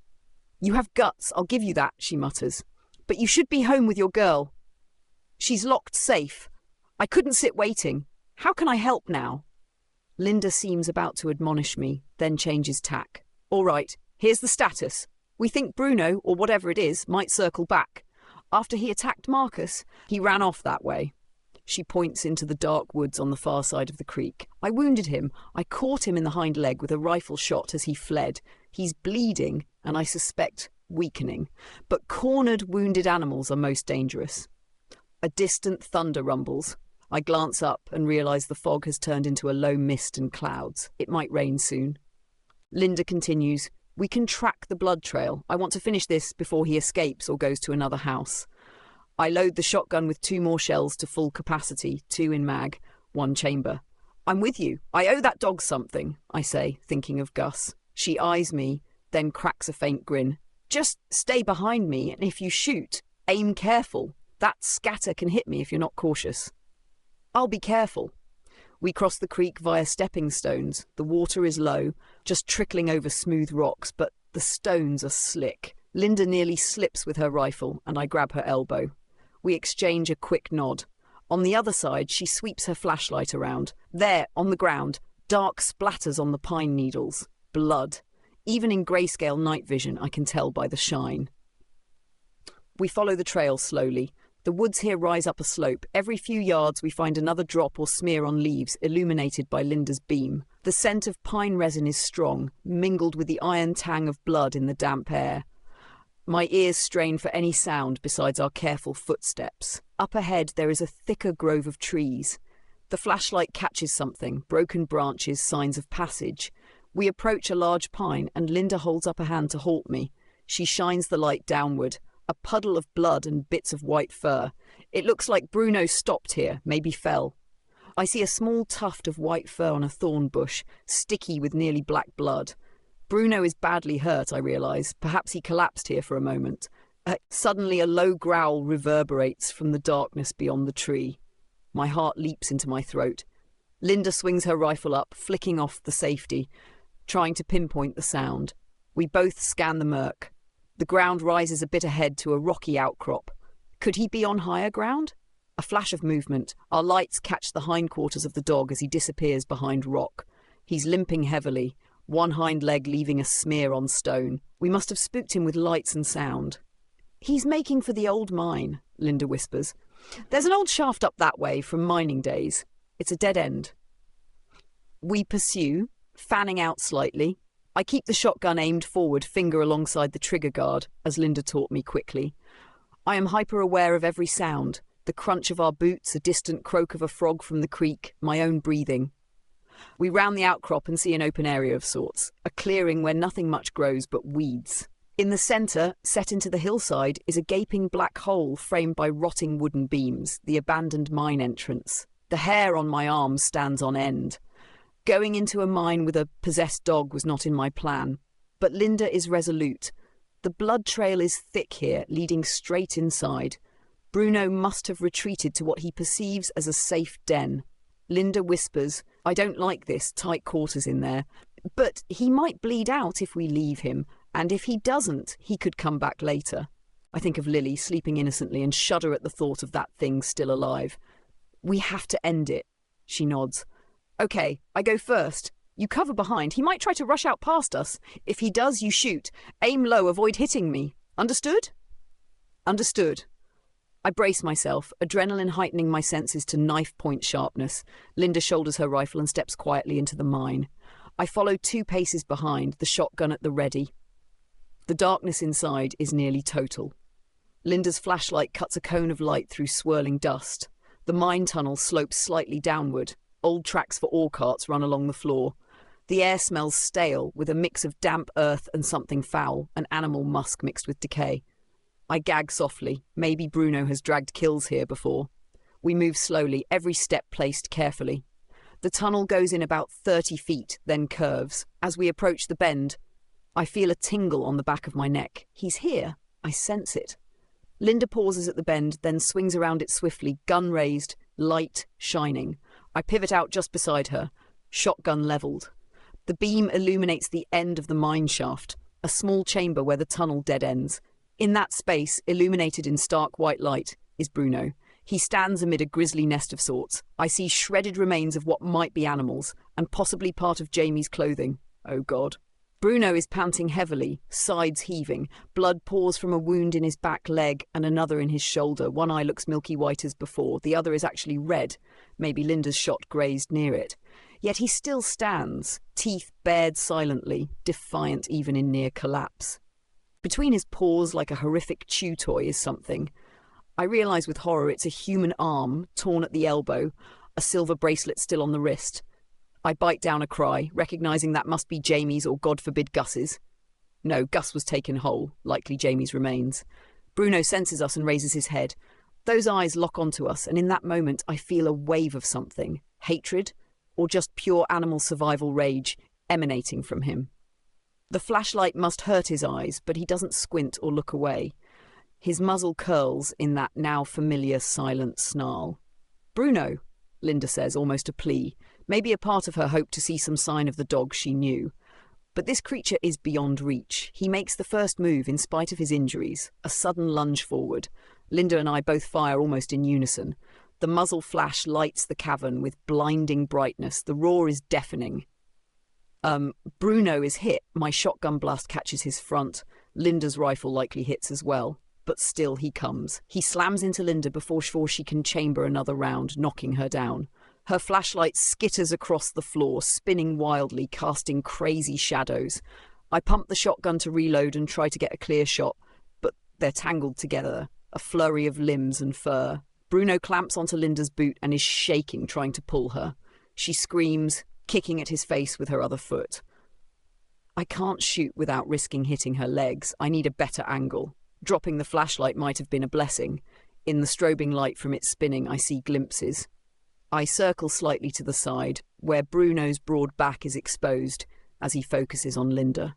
Speaker 3: You have guts, I'll give you that, she mutters. But you should be home with your girl. She's locked safe. I couldn't sit waiting. How can I help now? Linda seems about to admonish me, then changes tack. All right, here's the status. We think Bruno, or whatever it is, might circle back. After he attacked Marcus, he ran off that way. She points into the dark woods on the far side of the creek. I wounded him. I caught him in the hind leg with a rifle shot as he fled. He's bleeding, and I suspect weakening. But cornered, wounded animals are most dangerous. A distant thunder rumbles. I glance up and realise the fog has turned into a low mist and clouds. It might rain soon. Linda continues, we can track the blood trail. I want to finish this before he escapes or goes to another house. I load the shotgun with 2 more shells to full capacity, 2 in mag, 1 chamber. I'm with you. I owe that dog something, I say, thinking of Gus. She eyes me, then cracks a faint grin. Just stay behind me, and if you shoot, aim careful. That scatter can hit me if you're not cautious. I'll be careful. We cross the creek via stepping stones. The water is low, just trickling over smooth rocks, but the stones are slick. Linda nearly slips with her rifle, and I grab her elbow. We exchange a quick nod. On the other side, she sweeps her flashlight around. There, on the ground, dark splatters on the pine needles. Blood. Even in grayscale night vision, I can tell by the shine. We follow the trail slowly. The woods here rise up a slope. Every few yards we find another drop or smear on leaves, illuminated by Linda's beam. The scent of pine resin is strong, mingled with the iron tang of blood in the damp air. My ears strain for any sound besides our careful footsteps. Up ahead there is a thicker grove of trees. The flashlight catches something, broken branches, signs of passage. We approach a large pine and Linda holds up a hand to halt me. She shines the light downward. A puddle of blood and bits of white fur. It looks like Bruno stopped here, maybe fell. I see a small tuft of white fur on a thorn bush, sticky with nearly black blood. Bruno is badly hurt, I realise. Perhaps he collapsed here for a moment. Suddenly a low growl reverberates from the darkness beyond the tree. My heart leaps into my throat. Linda swings her rifle up, flicking off the safety, trying to pinpoint the sound. We both scan the murk. The ground rises a bit ahead to a rocky outcrop. Could he be on higher ground? A flash of movement. Our lights catch the hindquarters of the dog as he disappears behind rock. He's limping heavily, one hind leg leaving a smear on stone. We must have spooked him with lights and sound. He's making for the old mine, Linda whispers. There's an old shaft up that way from mining days. It's a dead end. We pursue, fanning out slightly. I keep the shotgun aimed forward, finger alongside the trigger guard, as Linda taught me quickly. I am hyper-aware of every sound, the crunch of our boots, a distant croak of a frog from the creek, my own breathing. We round the outcrop and see an open area of sorts, a clearing where nothing much grows but weeds. In the centre, set into the hillside, is a gaping black hole framed by rotting wooden beams, the abandoned mine entrance. The hair on my arm stands on end. Going into a mine with a possessed dog was not in my plan. But Linda is resolute. The blood trail is thick here, leading straight inside. Bruno must have retreated to what he perceives as a safe den. Linda whispers, I don't like this, tight quarters in there. But he might bleed out if we leave him, and if he doesn't, he could come back later. I think of Lily sleeping innocently and shudder at the thought of that thing still alive. We have to end it, she nods. Okay, I go first. You cover behind. He might try to rush out past us. If he does, you shoot. Aim low, avoid hitting me. Understood? Understood. I brace myself, adrenaline heightening my senses to knife-point sharpness. Linda shoulders her rifle and steps quietly into the mine. I follow 2 paces behind, the shotgun at the ready. The darkness inside is nearly total. Linda's flashlight cuts a cone of light through swirling dust. The mine tunnel slopes slightly downward. Old tracks for ore carts run along the floor. The air smells stale, with a mix of damp earth and something foul, an animal musk mixed with decay. I gag softly. Maybe Bruno has dragged kills here before. We move slowly, every step placed carefully. The tunnel goes in about 30 feet, then curves. As we approach the bend, I feel a tingle on the back of my neck. He's here. I sense it. Linda pauses at the bend, then swings around it swiftly, gun raised, light shining. I pivot out just beside her, shotgun leveled. The beam illuminates the end of the mine shaft, a small chamber where the tunnel dead ends. In that space, illuminated in stark white light, is Bruno. He stands amid a grisly nest of sorts. I see shredded remains of what might be animals, and possibly part of Jamie's clothing. Oh God. Bruno is panting heavily, sides heaving. Blood pours from a wound in his back leg and another in his shoulder. One eye looks milky white as before. The other is actually red. Maybe Linda's shot grazed near it. Yet he still stands, teeth bared silently, defiant even in near collapse. Between his paws, like a horrific chew toy, is something. I realise with horror it's a human arm, torn at the elbow, a silver bracelet still on the wrist. I bite down a cry, recognising that must be Jamie's or, God forbid, Gus's. No, Gus was taken whole, likely Jamie's remains. Bruno senses us and raises his head. Those eyes lock onto us, and in that moment I feel a wave of something. Hatred, or just pure animal survival rage, emanating from him. The flashlight must hurt his eyes, but he doesn't squint or look away. His muzzle curls in that now familiar silent snarl. "Bruno," Linda says, almost a plea. Maybe a part of her hoped to see some sign of the dog she knew. But this creature is beyond reach. He makes the first move in spite of his injuries, a sudden lunge forward. Linda and I both fire almost in unison. The muzzle flash lights the cavern with blinding brightness. The roar is deafening. Bruno is hit. My shotgun blast catches his front. Linda's rifle likely hits as well. But still he comes. He slams into Linda before she can chamber another round, knocking her down. Her flashlight skitters across the floor, spinning wildly, casting crazy shadows. I pump the shotgun to reload and try to get a clear shot, but they're tangled together, a flurry of limbs and fur. Bruno clamps onto Linda's boot and is shaking, trying to pull her. She screams, kicking at his face with her other foot. I can't shoot without risking hitting her legs. I need a better angle. Dropping the flashlight might have been a blessing. In the strobing light from its spinning, I see glimpses. I circle slightly to the side, where Bruno's broad back is exposed as he focuses on Linda.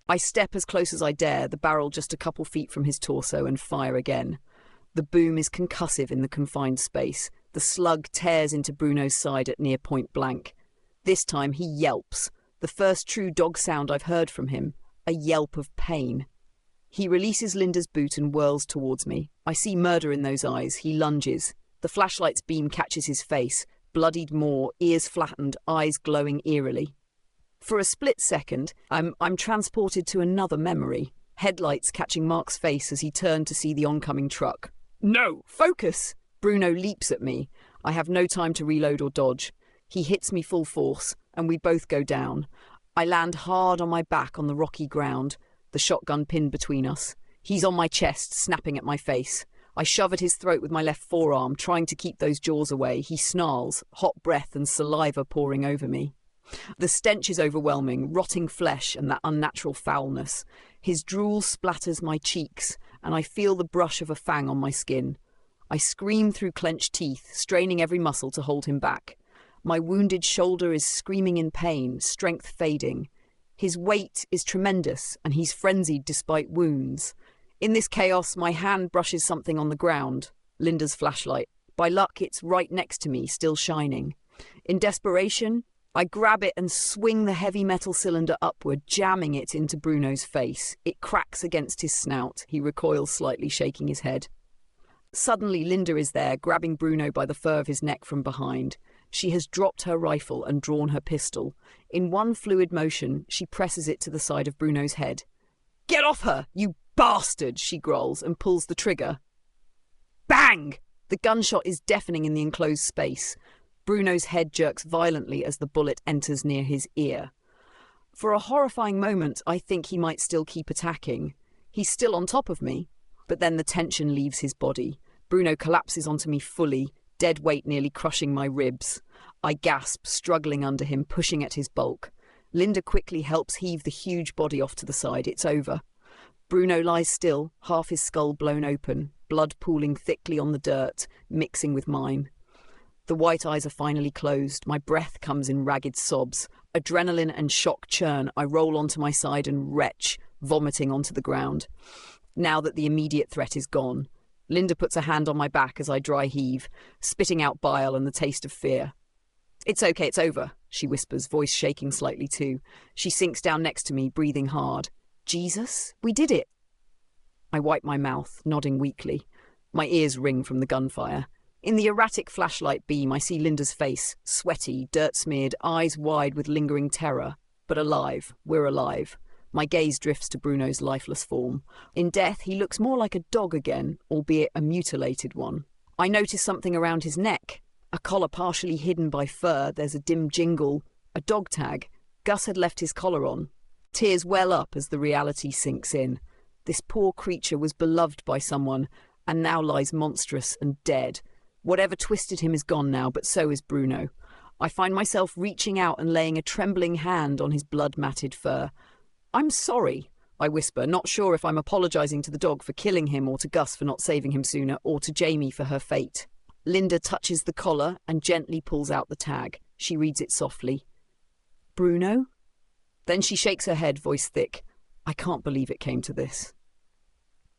Speaker 3: I step as close as I dare, the barrel just a couple feet from his torso, and fire again. The boom is concussive in the confined space. The slug tears into Bruno's side at near point blank. This time he yelps, the first true dog sound I've heard from him, a yelp of pain. He releases Linda's boot and whirls towards me. I see murder in those eyes. He lunges. The flashlight's beam catches his face, bloodied more, ears flattened, eyes glowing eerily. For a split second, I'm transported to another memory. Headlights catching Mark's face as he turned to see the oncoming truck. "No! Focus!" Bruno leaps at me. I have no time to reload or dodge. He hits me full force, and we both go down. I land hard on my back on the rocky ground, the shotgun pinned between us. He's on my chest, snapping at my face. I shove at his throat with my left forearm, trying to keep those jaws away. He snarls, hot breath and saliva pouring over me. The stench is overwhelming, rotting flesh and that unnatural foulness. His drool splatters my cheeks, and I feel the brush of a fang on my skin. I scream through clenched teeth, straining every muscle to hold him back. My wounded shoulder is screaming in pain, strength fading. His weight is tremendous, and he's frenzied despite wounds. In this chaos, my hand brushes something on the ground, Linda's flashlight. By luck, it's right next to me, still shining. In desperation, I grab it and swing the heavy metal cylinder upward, jamming it into Bruno's face. It cracks against his snout. He recoils slightly, shaking his head. Suddenly, Linda is there, grabbing Bruno by the fur of his neck from behind. She has dropped her rifle and drawn her pistol. In one fluid motion, she presses it to the side of Bruno's head. "Get off her, you bastard!" she growls and pulls the trigger. Bang! The gunshot is deafening in the enclosed space. Bruno's head jerks violently as the bullet enters near his ear. For a horrifying moment, I think he might still keep attacking. He's still on top of me. But then the tension leaves his body. Bruno collapses onto me fully, dead weight nearly crushing my ribs. I gasp, struggling under him, pushing at his bulk. Linda quickly helps heave the huge body off to the side. It's over. Bruno lies still, half his skull blown open, blood pooling thickly on the dirt, mixing with mine. The white eyes are finally closed. My breath comes in ragged sobs. Adrenaline and shock churn. I roll onto my side and retch, vomiting onto the ground. Now that the immediate threat is gone, Linda puts a hand on my back as I dry heave, spitting out bile and the taste of fear. "It's okay, it's over," she whispers, voice shaking slightly too. She sinks down next to me, breathing hard. "Jesus, we did it." I wipe my mouth, nodding weakly. My ears ring from the gunfire. In the erratic flashlight beam, I see Linda's face, sweaty, dirt-smeared, eyes wide with lingering terror. But alive. We're alive. My gaze drifts to Bruno's lifeless form. In death, he looks more like a dog again, albeit a mutilated one. I notice something around his neck. A collar partially hidden by fur, there's a dim jingle, a dog tag. Gus had left his collar on. Tears well up as the reality sinks in. This poor creature was beloved by someone, and now lies monstrous and dead. Whatever twisted him is gone now, but so is Bruno. I find myself reaching out and laying a trembling hand on his blood-matted fur. "I'm sorry," I whisper, not sure if I'm apologising to the dog for killing him or to Gus for not saving him sooner or to Jamie for her fate. Linda touches the collar and gently pulls out the tag. She reads it softly. "Bruno?" Then she shakes her head, voice thick. I can't believe it came to this.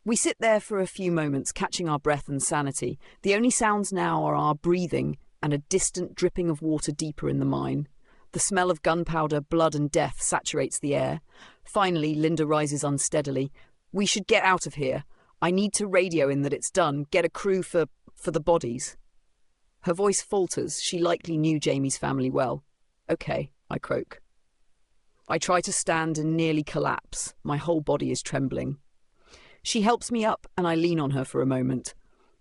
Speaker 3: We sit there for a few moments, catching our breath and sanity. The only sounds now are our breathing and a distant dripping of water deeper in the mine. The smell of gunpowder, blood and death saturates the air. Finally, Linda rises unsteadily. "We should get out of here. I need to radio in that it's done. Get a crew for the bodies." Her voice falters. She likely knew Jamie's family well. "Okay," I croak. I try to stand and nearly collapse. My whole body is trembling. She helps me up and I lean on her for a moment.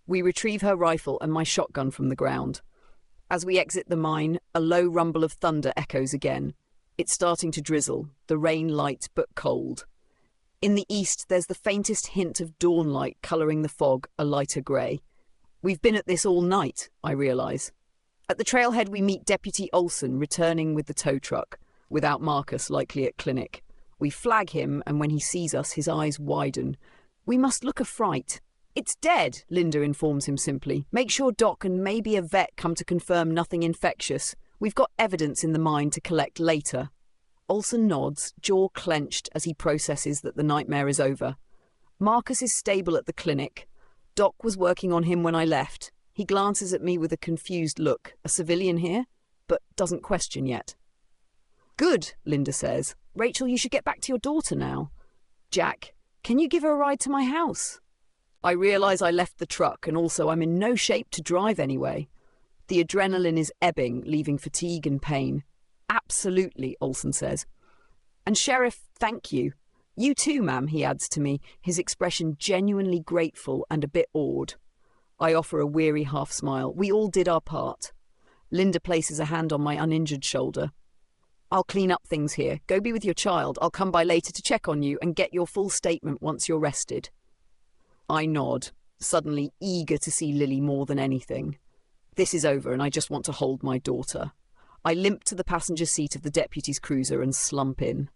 Speaker 3: We retrieve her rifle and my shotgun from the ground. As we exit the mine, a low rumble of thunder echoes again. It's starting to drizzle, the rain light but cold. In the east, there's the faintest hint of dawn light colouring the fog a lighter grey. We've been at this all night, I realise. At the trailhead we meet Deputy Olsen returning with the tow truck, without Marcus likely at clinic. We flag him and when he sees us his eyes widen. "We must look a fright." "It's dead," Linda informs him simply. "Make sure Doc and maybe a vet come to confirm nothing infectious. We've got evidence in the mine to collect later." Olsen nods, jaw clenched as he processes that the nightmare is over. Marcus is stable at the clinic. Doc was working on him when I left. He glances at me with a confused look. A civilian here? But doesn't question yet. "Good," Linda says. "Rachel, you should get back to your daughter now." "Jack, can you give her a ride to my house?" I realise I left the truck and also I'm in no shape to drive anyway. The adrenaline is ebbing, leaving fatigue and pain. "Absolutely," Olsen says. "And Sheriff, thank you." "You too, ma'am," he adds to me, his expression genuinely grateful and a bit awed. I offer a weary half smile. We all did our part. Linda places a hand on my uninjured shoulder. "I'll clean up things here. Go be with your child. I'll come by later to check on you and get your full statement once you're rested." I nod, suddenly eager to see Lily more than anything. This is over and I just want to hold my daughter. I limp to the passenger seat of the deputy's cruiser and slump in.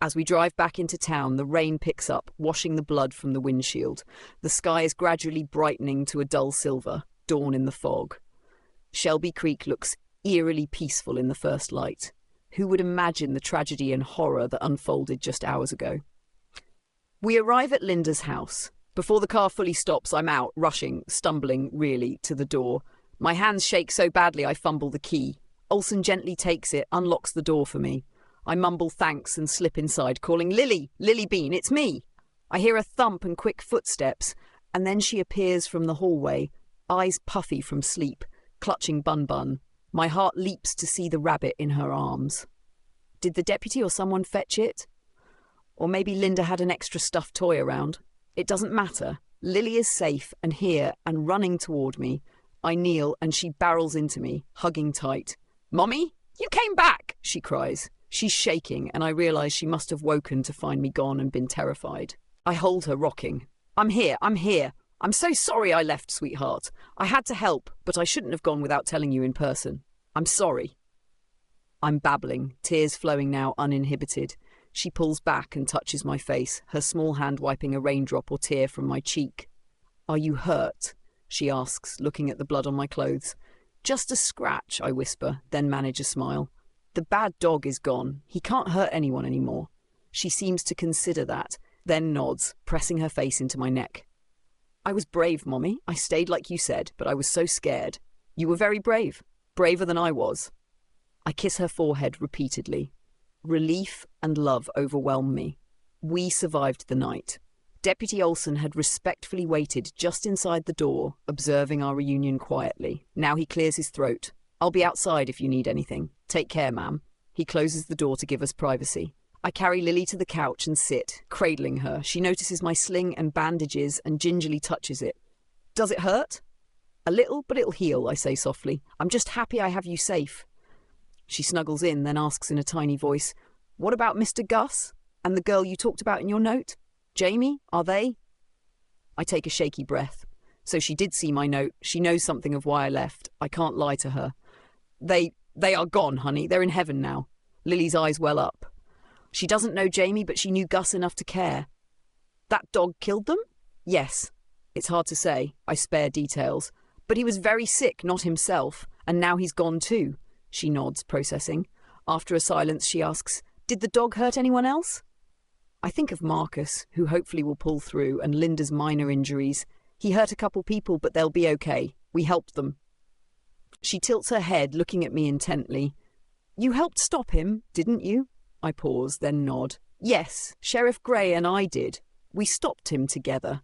Speaker 3: As we drive back into town, the rain picks up, washing the blood from the windshield. The sky is gradually brightening to a dull silver, dawn in the fog. Shelby Creek looks eerily peaceful in the first light. Who would imagine the tragedy and horror that unfolded just hours ago? We arrive at Linda's house. Before the car fully stops, I'm out, rushing, stumbling, really, to the door. My hands shake so badly I fumble the key. Olsen gently takes it, unlocks the door for me. I mumble thanks and slip inside, calling, "Lily, Lily Bean, it's me." I hear a thump and quick footsteps, and then she appears from the hallway, eyes puffy from sleep, clutching Bun Bun. My heart leaps to see the rabbit in her arms. Did the deputy or someone fetch it? Or maybe Linda had an extra stuffed toy around. It doesn't matter. Lily is safe and here and running toward me. I kneel and she barrels into me, hugging tight. "Mommy, you came back!" she cries. She's shaking and I realise she must have woken to find me gone and been terrified. I hold her rocking. I'm here. I'm so sorry I left, sweetheart. I had to help, but I shouldn't have gone without telling you in person. I'm sorry. I'm babbling, tears flowing now uninhibited. She pulls back and touches my face, her small hand wiping a raindrop or tear from my cheek. Are you hurt? She asks, looking at the blood on my clothes. Just a scratch, I whisper, then manage a smile. The bad dog is gone. He can't hurt anyone anymore. She seems to consider that, then nods, pressing her face into my neck. I was brave, Mommy. I stayed like you said, but I was so scared. You were very brave. Braver than I was. I kiss her forehead repeatedly. Relief and love overwhelm me. We survived the night. Deputy Olsen had respectfully waited just inside the door, observing our reunion quietly. Now he clears his throat. I'll be outside if you need anything. Take care, ma'am. He closes the door to give us privacy. I carry Lily to the couch and sit, cradling her. She notices my sling and bandages and gingerly touches it. Does it hurt? A little, but it'll heal, I say softly. I'm just happy I have you safe. She snuggles in, then asks in a tiny voice, What about Mr. Gus? And the girl you talked about in your note? Jamie, are they? I take a shaky breath. So she did see my note. She knows something of why I left. I can't lie to her. They are gone, honey. They're in heaven now. Lily's eyes well up. She doesn't know Jamie, but she knew Gus enough to care. That dog killed them? Yes. It's hard to say. I spare details. But he was very sick, not himself. And now he's gone too. She nods, processing. After a silence, she asks, Did the dog hurt anyone else? I think of Marcus, who hopefully will pull through, and Linda's minor injuries. He hurt a couple people, but they'll be okay. We helped them. She tilts her head, looking at me intently. You helped stop him, didn't you? I pause, then nod. Yes, Sheriff Grey and I did. We stopped him together.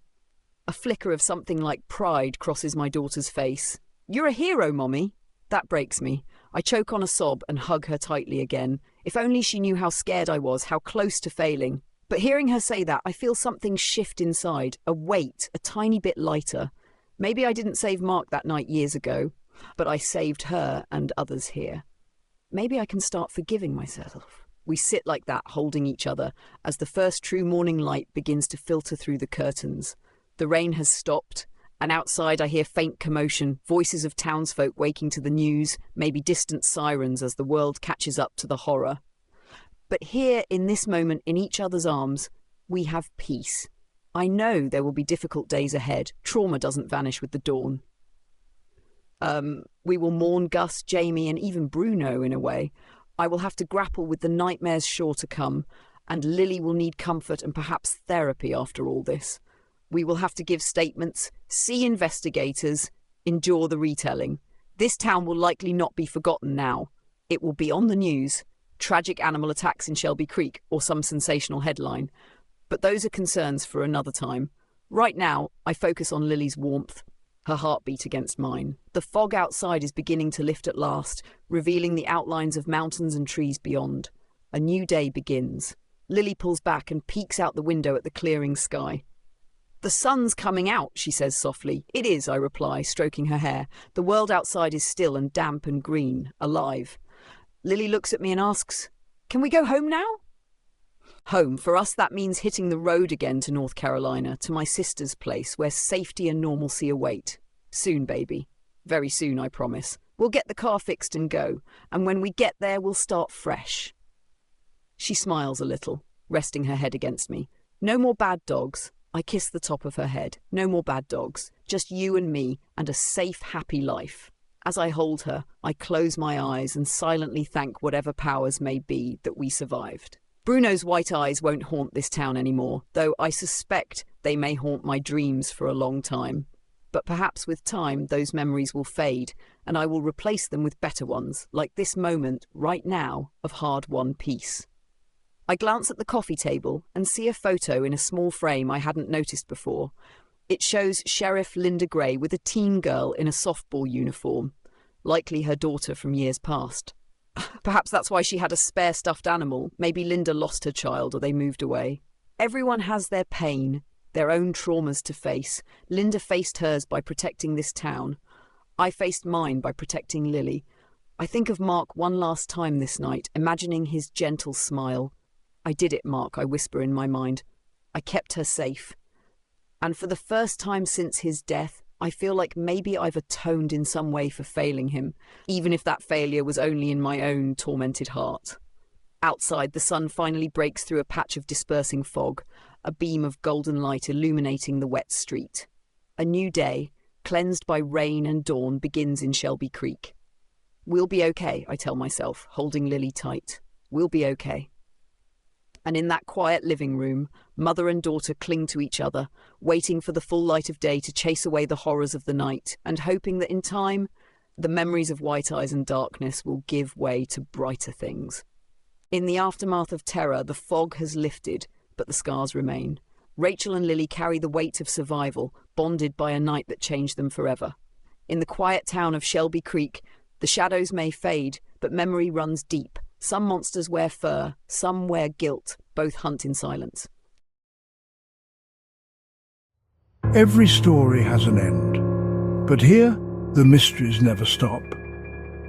Speaker 3: A flicker of something like pride crosses my daughter's face. You're a hero, Mommy. That breaks me. I choke on a sob and hug her tightly again. If only she knew how scared I was, how close to failing. But hearing her say that, I feel something shift inside, a weight, a tiny bit lighter. Maybe I didn't save Mark that night years ago, but I saved her and others here. Maybe I can start forgiving myself. We sit like that, holding each other, as the first true morning light begins to filter through the curtains. The rain has stopped, and outside I hear faint commotion, voices of townsfolk waking to the news, maybe distant sirens as the world catches up to the horror. But here, in this moment, in each other's arms, we have peace. I know there will be difficult days ahead. Trauma doesn't vanish with the dawn. We will mourn Gus, Jamie, and even Bruno in a way. I will have to grapple with the nightmares sure to come, and Lily will need comfort and perhaps therapy after all this. We will have to give statements, see investigators, endure the retelling. This town will likely not be forgotten now. It will be on the news. Tragic animal attacks in Shelby Creek, or some sensational headline. But those are concerns for another time. Right now, I focus on Lily's warmth, her heartbeat against mine. The fog outside is beginning to lift at last, revealing the outlines of mountains and trees beyond. A new day begins. Lily pulls back and peeks out the window at the clearing sky. The sun's coming out, she says softly. It is, I reply, stroking her hair. The world outside is still and damp and green, alive. Lily looks at me and asks, Can we go home now? Home, for us that means hitting the road again to North Carolina, to my sister's place, where safety and normalcy await. Soon, baby. Very soon, I promise. We'll get the car fixed and go, and when we get there, we'll start fresh. She smiles a little, resting her head against me. No more bad dogs. I kiss the top of her head. No more bad dogs. Just you and me, and a safe, happy life. As I hold her, I close my eyes and silently thank whatever powers may be that we survived. Bruno's white eyes won't haunt this town anymore, though I suspect they may haunt my dreams for a long time. But perhaps with time, those memories will fade, and I will replace them with better ones, like this moment, right now, of hard-won peace. I glance at the coffee table and see a photo in a small frame I hadn't noticed before. It shows Sheriff Linda Gray with a teen girl in a softball uniform, likely her daughter from years past. Perhaps that's why she had a spare stuffed animal. Maybe Linda lost her child or they moved away. Everyone has their pain, their own traumas to face. Linda faced hers by protecting this town. I faced mine by protecting Lily. I think of Mark one last time this night, imagining his gentle smile. I did it, Mark, I whisper in my mind. I kept her safe. And for the first time since his death, I feel like maybe I've atoned in some way for failing him, even if that failure was only in my own tormented heart. Outside, the sun finally breaks through a patch of dispersing fog, a beam of golden light illuminating the wet street. A new day, cleansed by rain and dawn, begins in Shelby Creek. We'll be okay, I tell myself, holding Lily tight. We'll be okay. And in that quiet living room, mother and daughter cling to each other, waiting for the full light of day to chase away the horrors of the night, and hoping that in time, the memories of White Eyes and darkness will give way to brighter things. In the aftermath of terror, the fog has lifted, but the scars remain. Rachel and Lily carry the weight of survival, bonded by a night that changed them forever. In the quiet town of Shelby Creek, the shadows may fade, but memory runs deep. Some monsters wear fur, some wear guilt, both hunt in silence.
Speaker 1: Every story has an end, but here, the mysteries never stop.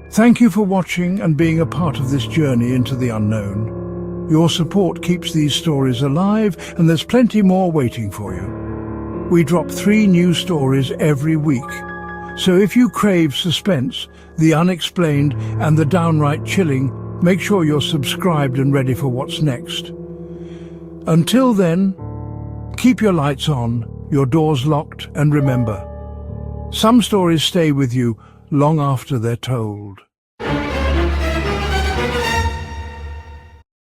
Speaker 1: Thank you for watching and being a part of this journey into the unknown. Your support keeps these stories alive, and there's plenty more waiting for you. We drop 3 new stories every week, so if you crave suspense, the unexplained and the downright chilling, make sure you're subscribed and ready for what's next. Until then, keep your lights on, your doors locked, and remember, some stories stay with you long after they're told.